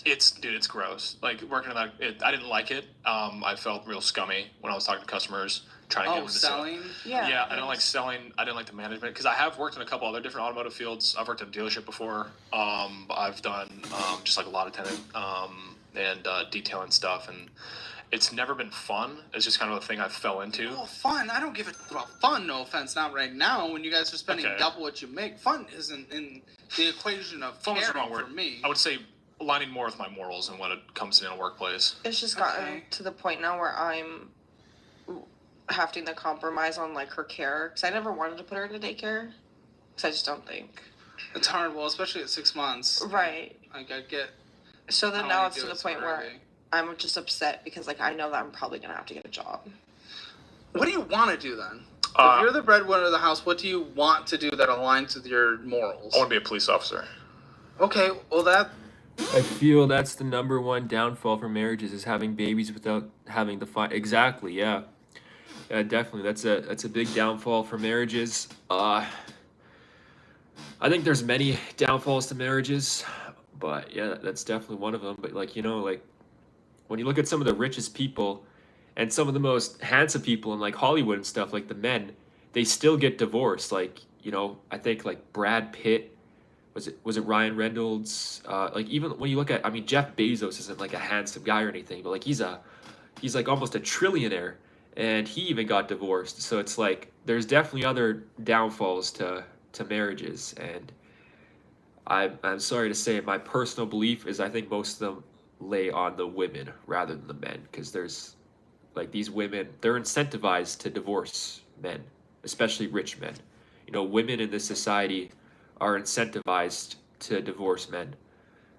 [SPEAKER 7] It's gross. Like working in that, I didn't like it. I felt real scummy when I was talking to customers, trying to get
[SPEAKER 6] Oh,
[SPEAKER 7] them to sell.
[SPEAKER 6] selling?
[SPEAKER 7] Yeah, I don't like selling. I didn't like the management because I have worked in a couple other different automotive fields. I've worked at a dealership before. I've done just like a lot of tenant and detailing stuff, and it's never been fun. It's just kind of a thing I fell into.
[SPEAKER 6] Oh, fun. I don't give a about fun, no offense, not right now when you guys are spending
[SPEAKER 7] Okay.
[SPEAKER 6] double what you make. Fun isn't in the equation of
[SPEAKER 7] Fun was the
[SPEAKER 6] caring
[SPEAKER 7] wrong word.
[SPEAKER 6] for me.
[SPEAKER 7] I would say aligning more with my morals and when it comes in a workplace.
[SPEAKER 5] It's just gotten
[SPEAKER 6] Okay.
[SPEAKER 5] to the point now where I'm having to compromise on her care because I never wanted to put her into daycare because I just don't think.
[SPEAKER 6] It's hard, well, especially at 6 months.
[SPEAKER 5] Right.
[SPEAKER 6] Like, I get.
[SPEAKER 5] So then
[SPEAKER 6] how
[SPEAKER 5] now
[SPEAKER 6] you
[SPEAKER 5] it's
[SPEAKER 6] do
[SPEAKER 5] to the
[SPEAKER 6] it so
[SPEAKER 5] point where
[SPEAKER 6] early.
[SPEAKER 5] I'm just upset because I know that I'm probably gonna have to get a job.
[SPEAKER 6] What do you want to do then?
[SPEAKER 7] Uh,
[SPEAKER 6] If you're the breadwinner of the house, what do you want to do that aligns with your morals?
[SPEAKER 7] I want to be a police officer.
[SPEAKER 6] Okay, well that.
[SPEAKER 1] I feel that's the number one downfall for marriages is having babies without having the fun. Exactly, yeah. Definitely. That's a big downfall for marriages. I think there's many downfalls to marriages, but yeah, that's definitely one of them. But when you look at some of the richest people and some of the most handsome people in Hollywood and stuff, like the men, they still get divorced. I think Brad Pitt. Was it Ryan Reynolds? Even when you look at, Jeff Bezos isn't a handsome guy or anything, but he's almost a trillionaire, and he even got divorced. So it's there's definitely other downfalls to marriages, and I'm sorry to say, my personal belief is I think most of them lay on the women rather than the men, because there's these women, they're incentivized to divorce men, especially rich men. Women in this society are incentivized to divorce men.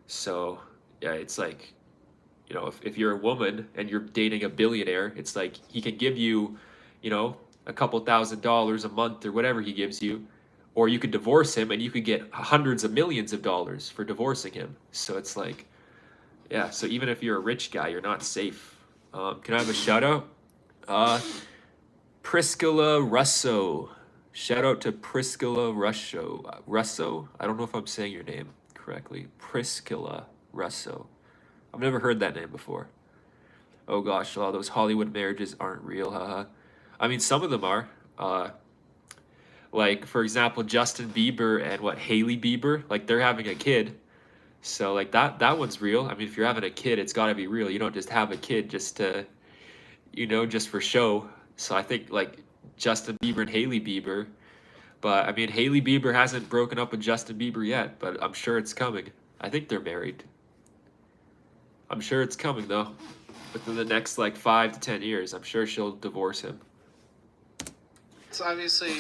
[SPEAKER 1] So yeah, it's if you're a woman and you're dating a billionaire, it's he can give you, a couple $1,000s a month or whatever he gives you, or you could divorce him and you could get hundreds of millions of dollars for divorcing him. So it's yeah, so even if you're a rich guy, you're not safe. Can I have a shout out? Priscilla Russo. Shout out to Priscilla Russo. I don't know if I'm saying your name correctly. Priscilla Russo. I've never heard that name before. Oh gosh, all those Hollywood marriages aren't real, haha. Some of them are. For example, Justin Bieber and Hailey Bieber, they're having a kid. So that one's real. If you're having a kid, it's got to be real. You don't just have a kid just to, just for show. So I think Justin Bieber and Hailey Bieber. But I mean, Hailey Bieber hasn't broken up with Justin Bieber yet, but I'm sure it's coming. I think they're married. I'm sure it's coming though. Within the next like 5 to 10 years, I'm sure she'll divorce him.
[SPEAKER 6] It's obviously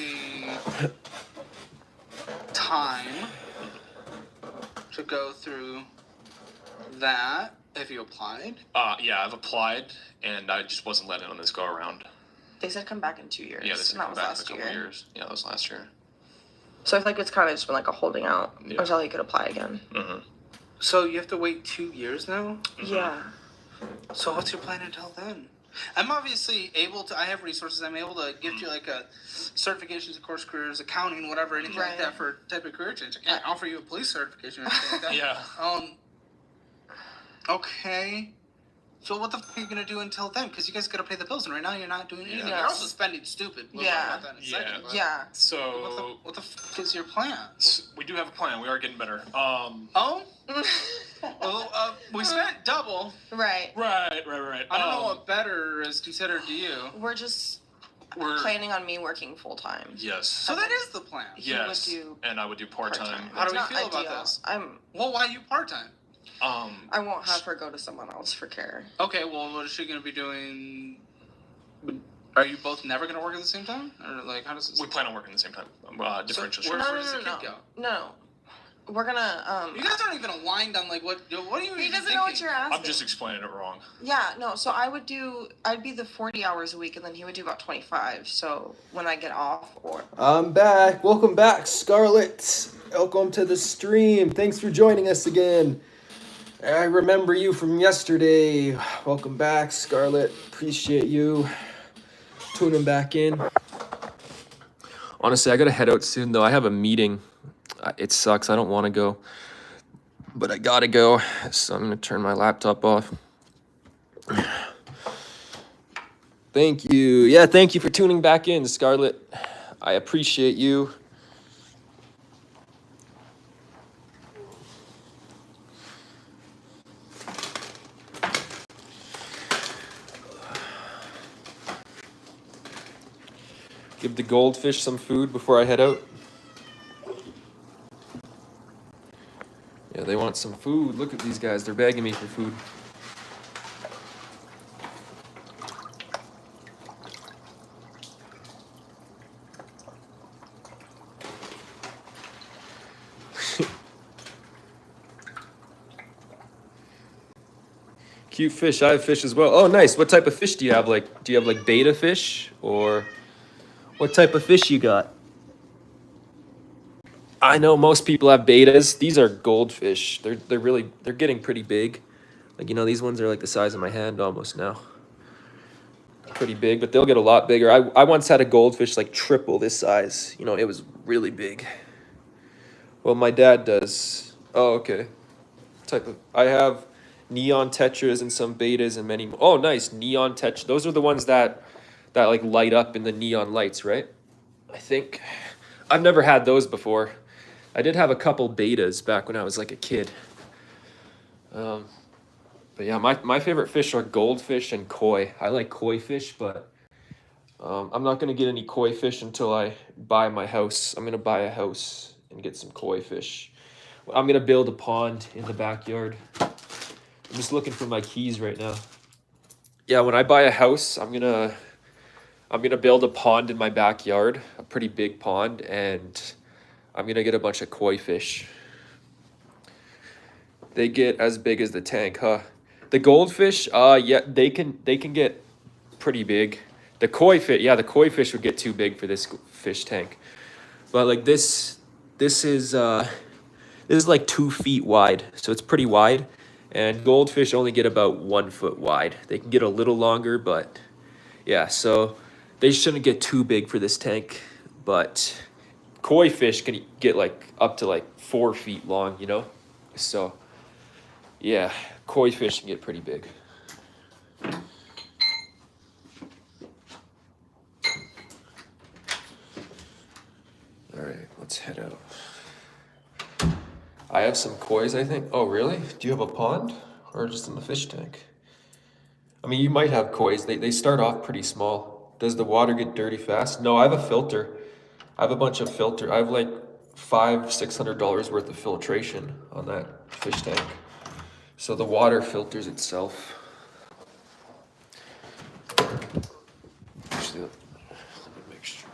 [SPEAKER 6] time to go through that. Have you applied?
[SPEAKER 7] Yeah, I've applied, and I just wasn't let in on this go around.
[SPEAKER 5] They said come back in 2 years.
[SPEAKER 7] Yeah, this
[SPEAKER 5] and that
[SPEAKER 7] come
[SPEAKER 5] was
[SPEAKER 7] back in a
[SPEAKER 5] last
[SPEAKER 7] couple
[SPEAKER 5] year.
[SPEAKER 7] years. Yeah, that was last year.
[SPEAKER 5] So I feel like it's kind of just been like a holding out
[SPEAKER 7] Yeah.
[SPEAKER 5] until he could apply again.
[SPEAKER 7] Mm-hmm.
[SPEAKER 6] So you have to wait 2 years now?
[SPEAKER 5] Yeah.
[SPEAKER 6] So what's your plan until then? I'm obviously able to, I have resources, I'm able to give you like a certifications, of course, careers, accounting, whatever, anything like
[SPEAKER 5] Right.
[SPEAKER 6] that for type of career change. I can't offer you a police certification or anything like that.
[SPEAKER 7] Yeah.
[SPEAKER 6] Okay. So what the fuck are you gonna do until then? Because you guys gotta pay the bills, and right now you're not doing anything.
[SPEAKER 5] Yes.
[SPEAKER 6] You're also spending stupid. We'll talk
[SPEAKER 5] Yeah.
[SPEAKER 6] about that in a second, but
[SPEAKER 5] Yeah.
[SPEAKER 7] So
[SPEAKER 6] What the fuck is your plan?
[SPEAKER 7] we do have a plan. We are getting better.
[SPEAKER 6] Oh? Well, we spent double.
[SPEAKER 5] Right.
[SPEAKER 7] Right.
[SPEAKER 6] I don't know what better is considered to you.
[SPEAKER 5] We're just
[SPEAKER 7] We're
[SPEAKER 5] planning on me working full time.
[SPEAKER 7] yes.
[SPEAKER 6] So that is the plan.
[SPEAKER 5] He
[SPEAKER 7] Yes.
[SPEAKER 5] would do
[SPEAKER 7] And I would do part time.
[SPEAKER 6] How do we
[SPEAKER 5] It's
[SPEAKER 6] feel
[SPEAKER 5] not
[SPEAKER 6] about
[SPEAKER 5] ideal.
[SPEAKER 6] this?
[SPEAKER 5] I'm.
[SPEAKER 6] Well, why you part time?
[SPEAKER 5] I won't have her go to someone else for care.
[SPEAKER 6] Okay, well, what is she gonna be doing? Are you both never gonna work at the same time, or like how does this?
[SPEAKER 7] We plan on working at the same time. Differential
[SPEAKER 6] So
[SPEAKER 7] shift.
[SPEAKER 5] No,
[SPEAKER 6] where
[SPEAKER 5] no,
[SPEAKER 6] does
[SPEAKER 5] no,
[SPEAKER 6] the
[SPEAKER 5] no,
[SPEAKER 6] kid
[SPEAKER 5] no. We're gonna.
[SPEAKER 6] You guys aren't even aligned on like what are you?
[SPEAKER 5] He
[SPEAKER 6] even
[SPEAKER 5] doesn't know what
[SPEAKER 6] thinking?
[SPEAKER 5] you're asking.
[SPEAKER 7] I'm just explaining it wrong.
[SPEAKER 5] Yeah, no. So I'd be the 40 hours a week, and then he would do about 25. So when I get off, or
[SPEAKER 1] I'm back. Welcome back, Scarlett. Welcome to the stream. Thanks for joining us again. I remember you from yesterday. Welcome back, Scarlett. Appreciate you tuning back in. Honestly, I gotta head out soon though. I have a meeting. It sucks. I don't want to go, but I gotta go. So I'm gonna turn my laptop off. Thank you. Yeah, thank you for tuning back in, Scarlett. I appreciate you. Give the goldfish some food before I head out. Yeah, they want some food. Look at these guys. They're begging me for food. Cute fish. I have fish as well. Oh, nice. What type of fish do you have? Like, do you have like beta fish, or what type of fish you got? I know most people have betas. These are goldfish. They're getting pretty big. Like, you know, these ones are like the size of my hand almost now. Pretty big, but they'll get a lot bigger. I once had a goldfish like triple this size. You know, it was really big. Well, my dad does. Oh, okay. I have neon tetras and some betas and many. Oh, nice. Neon tetra. Those are the ones that like light up in the neon lights, right? I think. I've never had those before. I did have a couple betas back when I was like a kid. But yeah, my favorite fish are goldfish and koi. I like koi fish, but I'm not gonna get any koi fish until I buy my house. I'm gonna buy a house and get some koi fish. I'm gonna build a pond in the backyard. I'm just looking for my keys right now. Yeah, when I buy a house, I'm gonna build a pond in my backyard, a pretty big pond, and I'm gonna get a bunch of koi fish. They get as big as the tank, huh? The goldfish, yeah, they can get pretty big. The koi fish would get too big for this fish tank. But like this is like 2 feet wide, so it's pretty wide. And goldfish only get about 1 foot wide. They can get a little longer, but yeah, so they shouldn't get too big for this tank. But koi fish can get like up to like 4 feet long, you know? So yeah, koi fish can get pretty big. All right, let's head out. I have some kois, I think. Oh, really? Do you have a pond or just in the fish tank? I mean, you might have kois. They start off pretty small. Does the water get dirty fast? No, I have a filter. I have a bunch of filter. I have like $500-600 worth of filtration on that fish tank. So the water filters itself. Actually, let me make sure.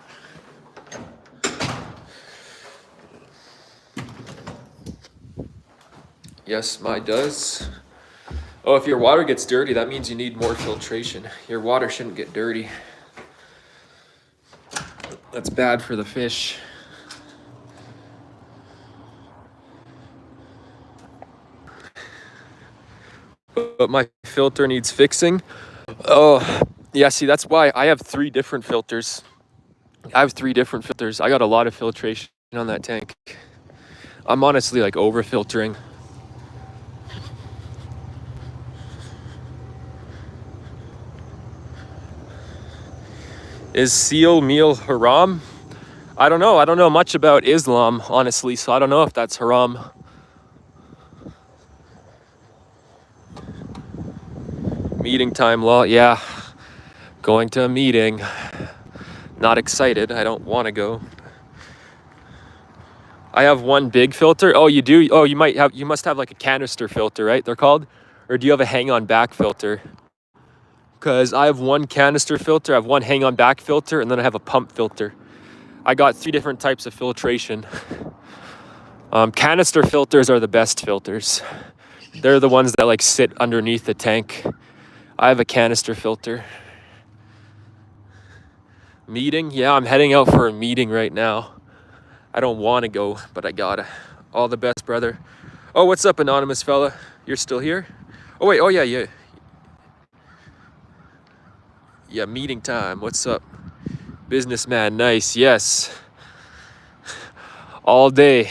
[SPEAKER 1] Yes, mine does. Oh, if your water gets dirty, that means you need more filtration. Your water shouldn't get dirty. That's bad for the fish. But my filter needs fixing. Oh, yeah, see, that's why I have 3 different filters. I got a lot of filtration on that tank. I'm honestly like over filtering. Is seal meal haram? I don't know. I don't know much about Islam, honestly, so I don't know if that's haram. Meeting time law, yeah. Going to a meeting. Not excited. I don't want to go. I have 1 big filter. Oh, you do? Oh, you must have like a canister filter, right? They're called? Or do you have a hang-on back filter? Because I have 1 canister filter, I have 1 hang-on back filter, and then I have a pump filter. I got 3 different types of filtration. Canister filters are the best filters. They're the ones that like sit underneath the tank. I have a canister filter. Meeting? Yeah, I'm heading out for a meeting right now. I don't want to go, but I gotta. All the best, brother. Oh, what's up, anonymous fella? You're still here? Oh, wait, oh yeah. Yeah, meeting time. What's up? Businessman, nice, yes. All day.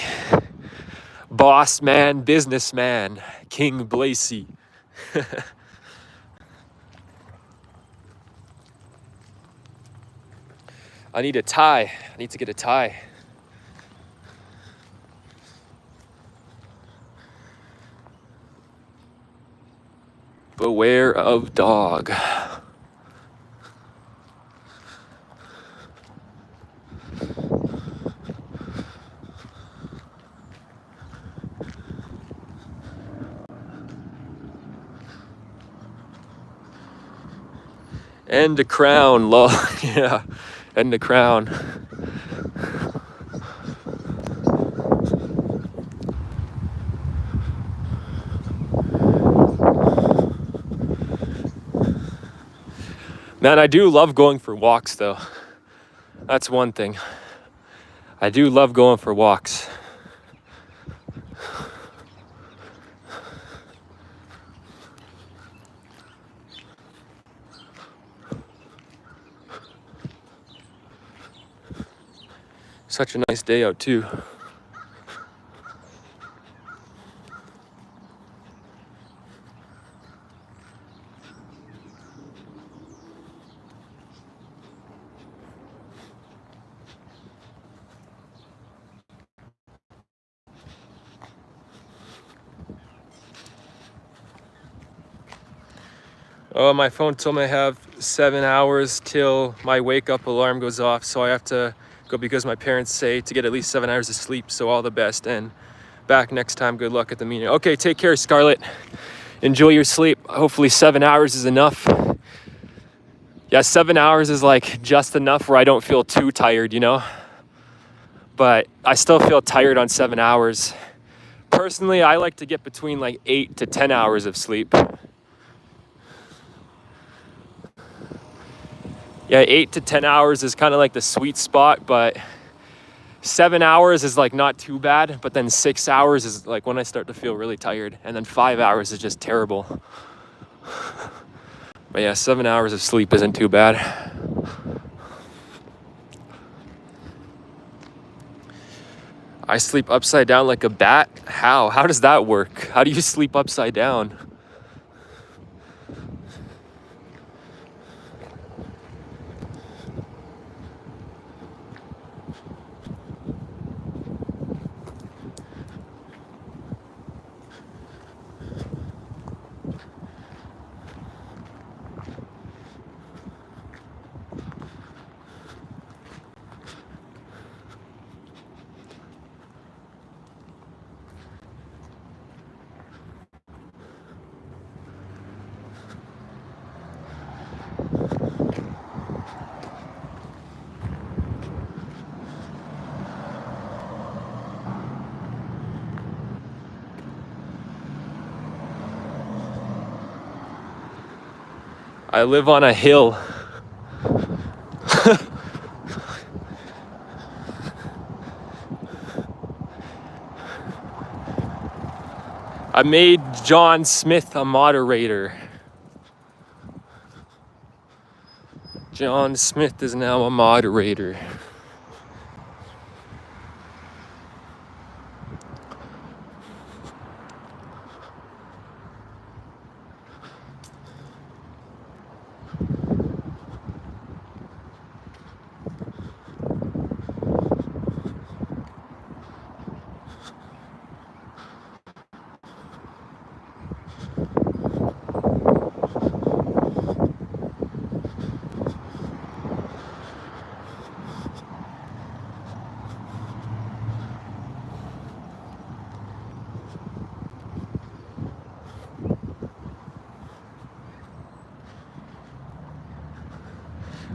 [SPEAKER 1] Boss man, businessman, King Blasey. I need a tie. I need to get a tie. Beware of dog. And a crown, lol. Yeah, and a crown. Man, I do love going for walks though. That's one thing. I do love going for walks. Such a nice day out too. Oh, my phone told me I have 7 hours till my wake up alarm goes off, so I have to go because my parents say to get at least 7 hours of sleep, so all the best and back next time. Good luck at the meeting. Okay, take care, Scarlett. Enjoy your sleep. Hopefully 7 hours is enough. Yeah, 7 hours is like just enough where I don't feel too tired, you know? But I still feel tired on 7 hours. Personally, I like to get between like 8 to 10 hours of sleep. Yeah, 8 to 10 hours is kind of like the sweet spot, but 7 hours is like not too bad, but then 6 hours is like when I start to feel really tired, and then 5 hours is just terrible. But yeah, 7 hours of sleep isn't too bad. I sleep upside down like a bat? How? How does that work? How do you sleep upside down? I live on a hill. I made John Smith a moderator. John Smith is now a moderator.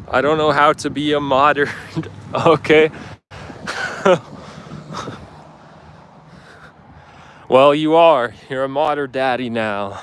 [SPEAKER 1] I don't know how to be a moderator. Okay. Well, you are. You're a modder daddy now.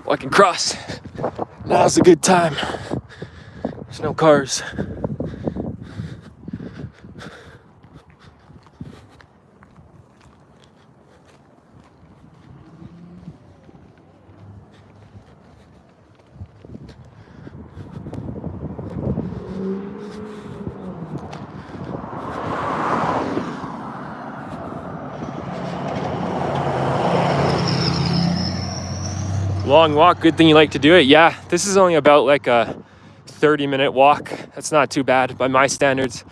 [SPEAKER 1] I can cross. Now's a good time. There's no cars. Long walk, good thing you like to do it. Yeah, this is only about like a 30-minute walk. That's not too bad by my standards.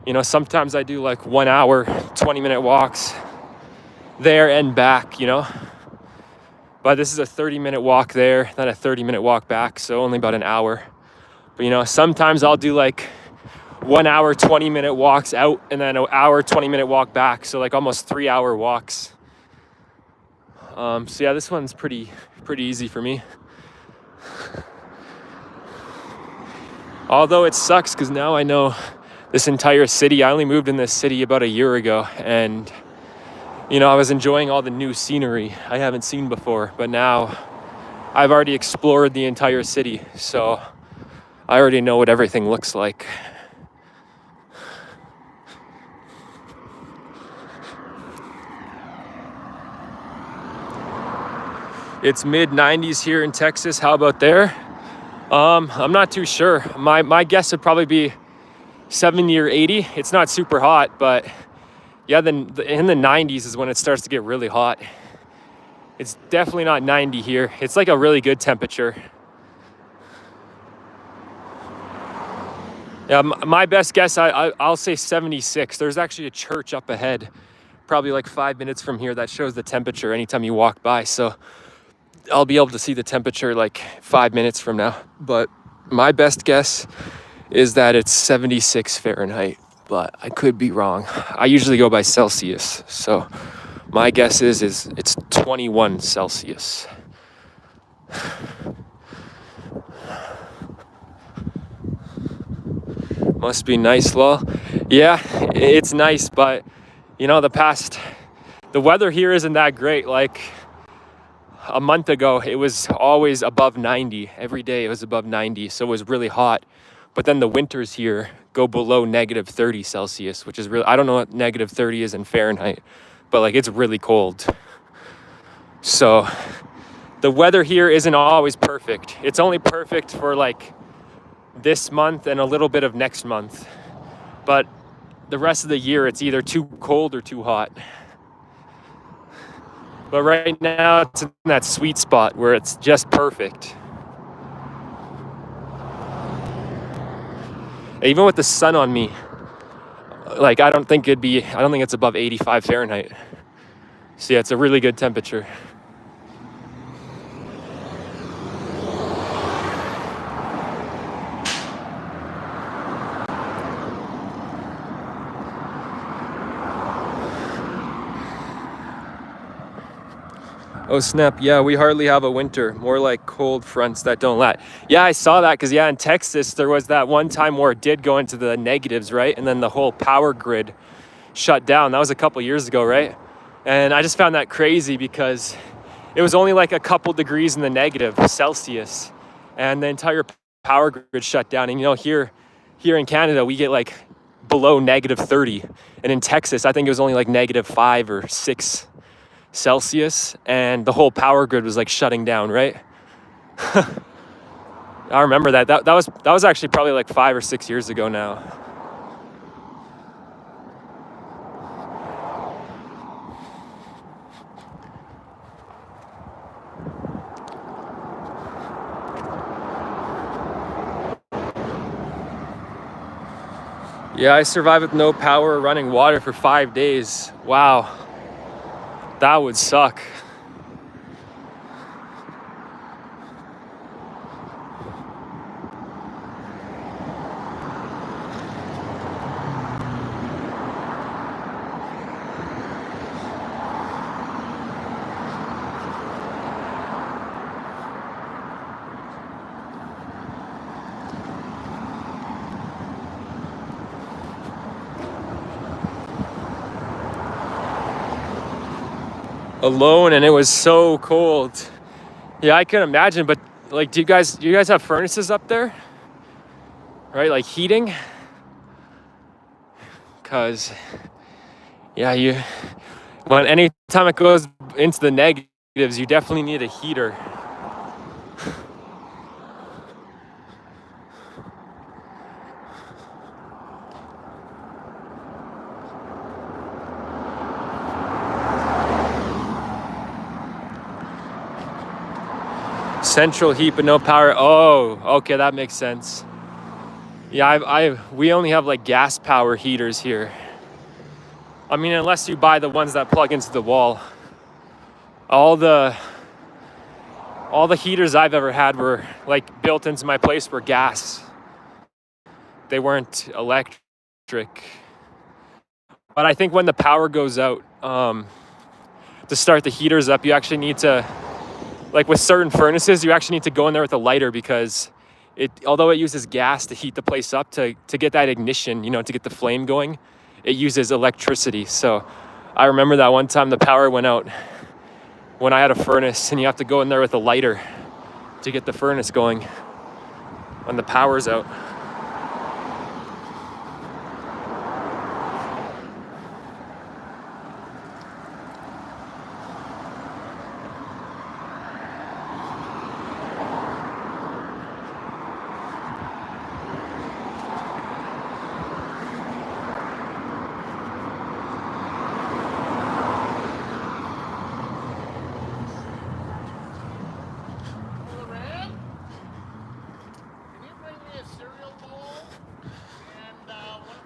[SPEAKER 1] You know, sometimes I do like 1 hour, 20-minute walks there and back, you know. But this is a 30-minute walk there, then a 30-minute walk back, so only about an hour. But you know, sometimes I'll do like 1 hour, 20-minute walks out and then an hour, 20-minute walk back. So like almost 3-hour walks. So yeah, this one's pretty easy for me. Although it sucks because now I know this entire city. I only moved in this city about a year ago, and you know, I was enjoying all the new scenery I haven't seen before, but now I've already explored the entire city, so I already know what everything looks like. It's mid-90s here in Texas. How about there? I'm not too sure. My guess would probably be 70 or 80. It's not super hot, but yeah, then in the 90s is when it starts to get really hot. It's definitely not 90 here. It's like a really good temperature. Yeah, my best guess, I'll say 76. There's actually a church up ahead, probably like 5 minutes from here, that shows the temperature anytime you walk by. So I'll be able to see the temperature like 5 minutes from now. But my best guess is that it's 76 Fahrenheit, but I could be wrong. I usually go by Celsius, so my guess is it's 21 Celsius. Must be nice, lol. Yeah, it's nice, but you know, the weather here isn't that great. Like a month ago, it was always above 90. Every day it was above 90, so it was really hot. But then the winters here go below negative 30 Celsius, which is really, I don't know what negative 30 is in Fahrenheit, but like it's really cold. So the weather here isn't always perfect. It's only perfect for like this month and a little bit of next month. But the rest of the year, it's either too cold or too hot. But right now, it's in that sweet spot where it's just perfect. Even with the sun on me, like I don't think it's above 85 Fahrenheit. So yeah, it's a really good temperature. Oh snap, yeah, we hardly have a winter. More like cold fronts that don't let. Yeah, I saw that because, yeah, in Texas, there was that one time where it did go into the negatives, right? And then the whole power grid shut down. That was a couple years ago, right? And I just found that crazy because it was only like a couple degrees in the negative Celsius and the entire power grid shut down. And, you know, here in Canada, we get like below -30. And in Texas, I think it was only like -5 or 6 Celsius, and the whole power grid was like shutting down, right? I remember that. That was actually probably like 5 or 6 years ago now. Yeah, I survived with no power or running water for 5 days. Wow. That would suck. Alone, and it was so cold. Yeah, I can imagine, but like, do you guys have furnaces up there? Right, like heating? Cause yeah, well, anytime it goes into the negatives, you definitely need a heater. Central heat but no power. Oh, okay, that makes sense. Yeah, we only have like gas power heaters here. I mean, unless you buy the ones that plug into the wall. All the heaters I've ever had were like built into my place were gas. They weren't electric. But I think when the power goes out, to start the heaters up, you actually need to, like with certain furnaces, you actually need to go in there with a lighter because although it uses gas to heat the place up, to get that ignition, you know, to get the flame going, it uses electricity. So I remember that one time the power went out when I had a furnace, and you have to go in there with a lighter to get the furnace going when the power's out.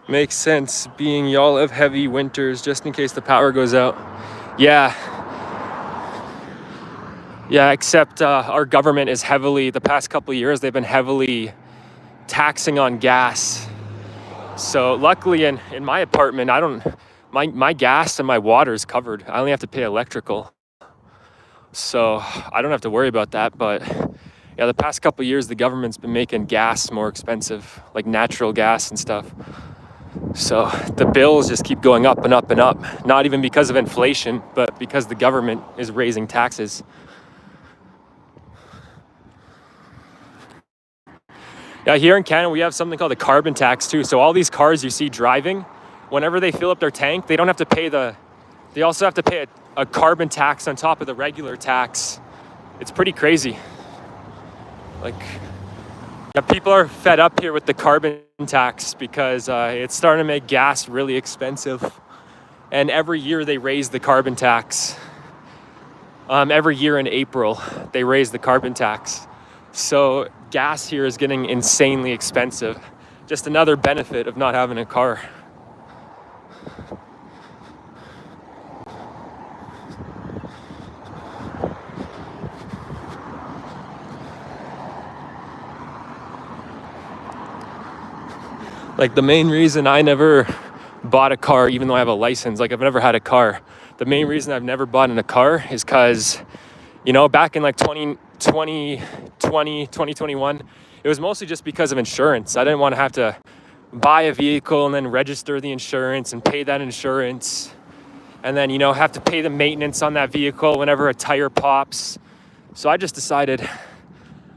[SPEAKER 1] Makes sense, being y'all have heavy winters just in case the power goes out. Yeah, except our government is the past couple of years, they've been heavily taxing on gas. So luckily in my apartment, my gas and my water is covered. I only have to pay electrical. So I don't have to worry about that. But yeah, the past couple of years, the government's been making gas more expensive, like natural gas and stuff. So the bills just keep going up and up and up, not even because of inflation, but because the government is raising taxes. Yeah, here in Canada, we have something called a carbon tax too. So all these cars you see driving, whenever they fill up their tank, they don't have to pay they also have to pay a carbon tax on top of the regular tax. It's pretty crazy. Like, yeah, people are fed up here with the carbon tax because it's starting to make gas really expensive. And every year they raise the carbon tax. Every year in April, they raise the carbon tax. So gas here is getting insanely expensive. Just another benefit of not having a car. Like the main reason I never bought a car, even though I have a license, like I've never had a car. The main reason I've never bought in a car is because
[SPEAKER 9] You know, back in like 2020, 2021, it was mostly just because of insurance. I didn't want to have to buy a vehicle and then register the insurance and pay that insurance. And then, you know, have to pay the maintenance on that vehicle whenever a tire pops. So I just decided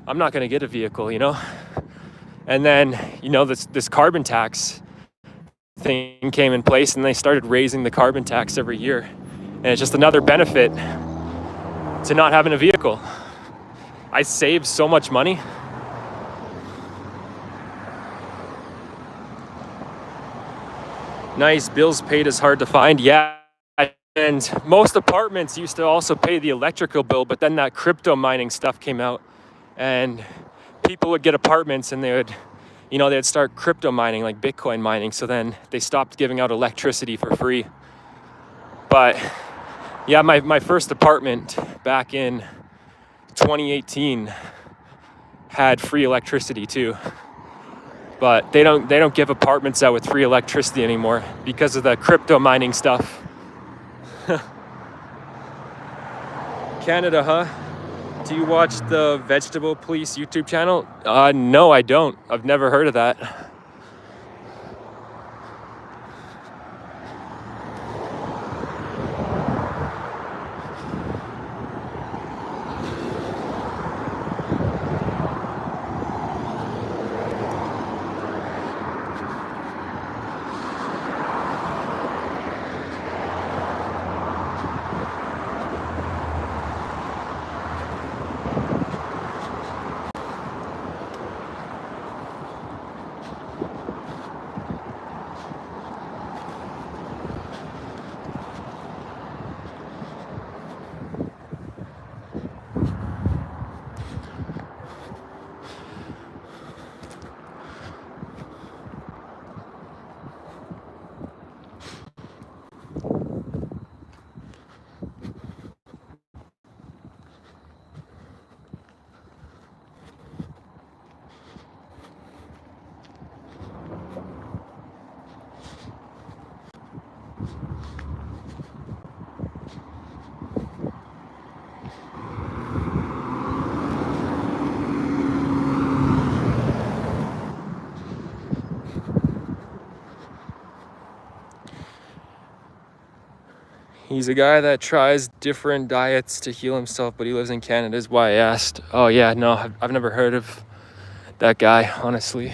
[SPEAKER 9] I'm not going to get a vehicle, you know. And then, you know, this carbon tax thing came in place, and they started raising the carbon tax every year. And it's just another benefit to not having a vehicle. I saved so much money. Nice. Bills paid is hard to find. Yeah. And most apartments used to also pay the electrical bill, but then that crypto mining stuff came out, and people would get apartments and they'd start crypto mining, like Bitcoin mining. So then they stopped giving out electricity for free. But yeah, my first apartment back in 2018 had free electricity too. But they don't give apartments out with free electricity anymore because of the crypto mining stuff. Canada, huh? Do you watch the Vegetable Police YouTube channel? No, I don't. I've never heard of that. He's a guy that tries different diets to heal himself, but he lives in Canada, is why I asked. Oh yeah, no, I've never heard of that guy, honestly.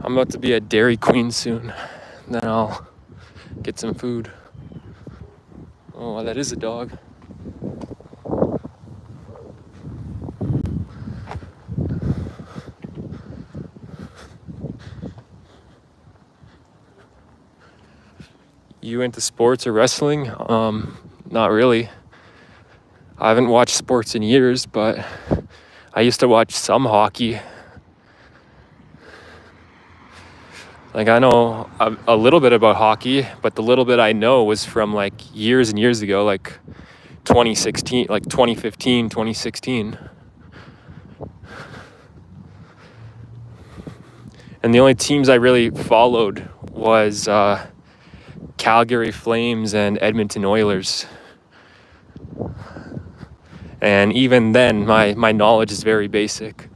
[SPEAKER 9] I'm about to be at Dairy Queen soon. Then I'll get some food. Oh, that is a dog. You into sports or wrestling? Not really. I haven't watched sports in years, but I used to watch some hockey. Like, I know a little bit about hockey, but the little bit I know was from like years and years ago, like 2016, like 2015, 2016. And the only teams I really followed was Calgary Flames and Edmonton Oilers. And even then, my knowledge is very basic.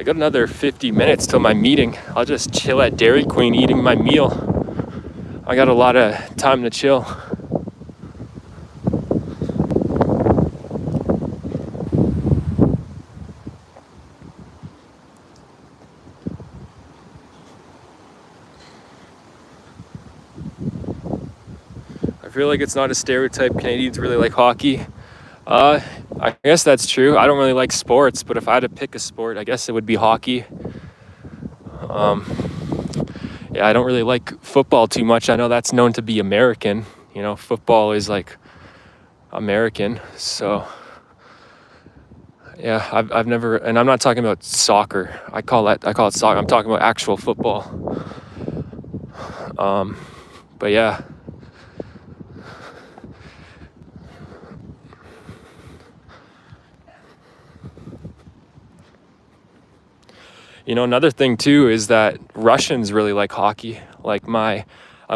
[SPEAKER 9] got another 50 minutes till my meeting. I'll just chill at Dairy Queen eating my meal. I got a lot of time to chill. I feel like it's not a stereotype Canadians really like hockey. I guess that's true. I don't really like sports, but if I had to pick a sport, I guess it would be hockey. Yeah, I don't really like football too much. I know that's known to be American. You know, football is like American. So yeah, I've never, and I'm not talking about soccer. I call it soccer. I'm talking about actual football. But yeah. You know, another thing too is that Russians really like hockey. Like I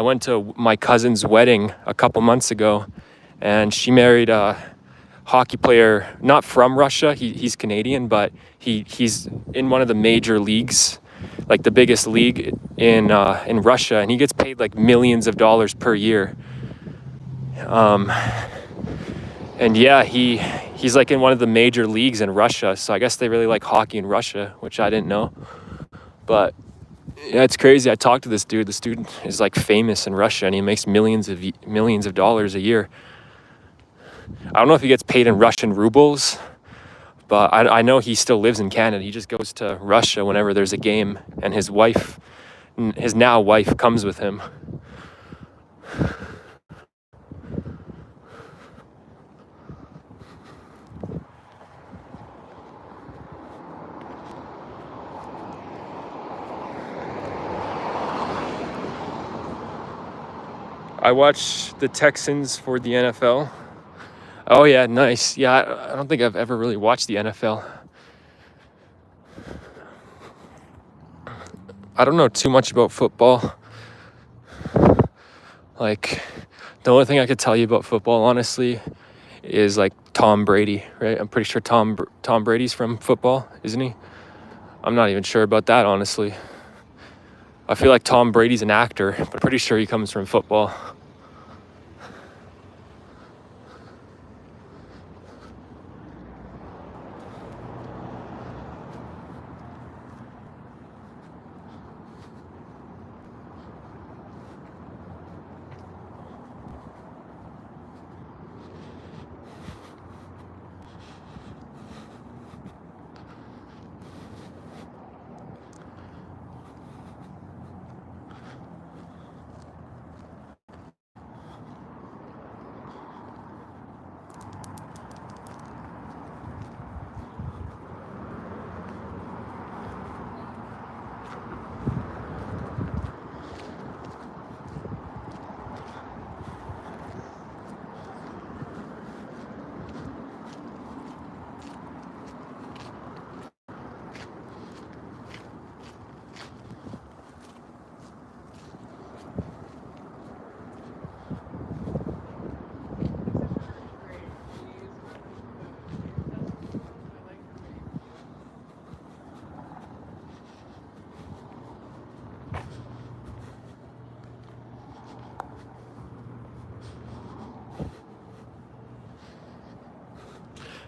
[SPEAKER 9] went to my cousin's wedding a couple months ago, and she married a hockey player, not from Russia. He's Canadian, but he's in one of the major leagues, like the biggest league in Russia, and he gets paid like millions of dollars per year. And yeah, he's like in one of the major leagues in Russia. So I guess they really like hockey in Russia, which I didn't know. But yeah, it's crazy. I talked to this dude. This dude is like famous in Russia, and he makes millions of dollars a year. I don't know if he gets paid in Russian rubles, but I know he still lives in Canada. He just goes to Russia whenever there's a game, and his now wife comes with him. I watch the Texans for the NFL. Oh yeah, nice. Yeah, I don't think I've ever really watched the NFL. I don't know too much about football. Like, the only thing I could tell you about football, honestly, is like Tom Brady, right? I'm pretty sure Tom Brady's from football, isn't he? I'm not even sure about that, honestly. I feel like Tom Brady's an actor, but I'm pretty sure he comes from football.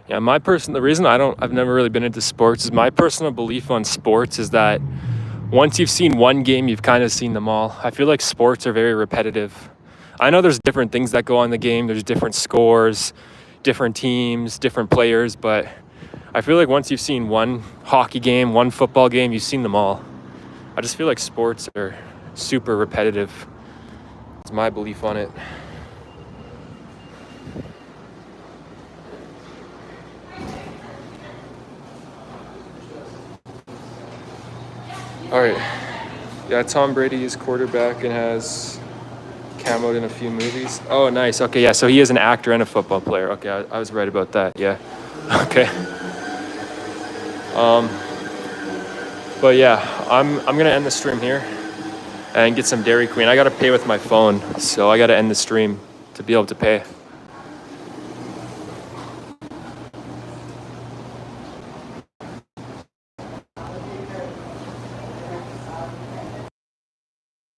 [SPEAKER 9] Yeah, the reason I've never really been into sports is my personal belief on sports is that once you've seen one game, you've kind of seen them all. I feel like sports are very repetitive. I know there's different things that go on in the game. There's different scores, different teams, different players, but I feel like once you've seen one hockey game, one football game, you've seen them all. I just feel like sports are super repetitive. It's my belief on it. All right. Yeah, Tom Brady is quarterback and has camoed in a few movies. Oh, nice. Okay, yeah, so he is an actor and a football player. Okay, I was right about that. Yeah. Okay. But yeah, I'm gonna end the stream here and get some Dairy Queen. I gotta pay with my phone, so I gotta end the stream to be able to pay.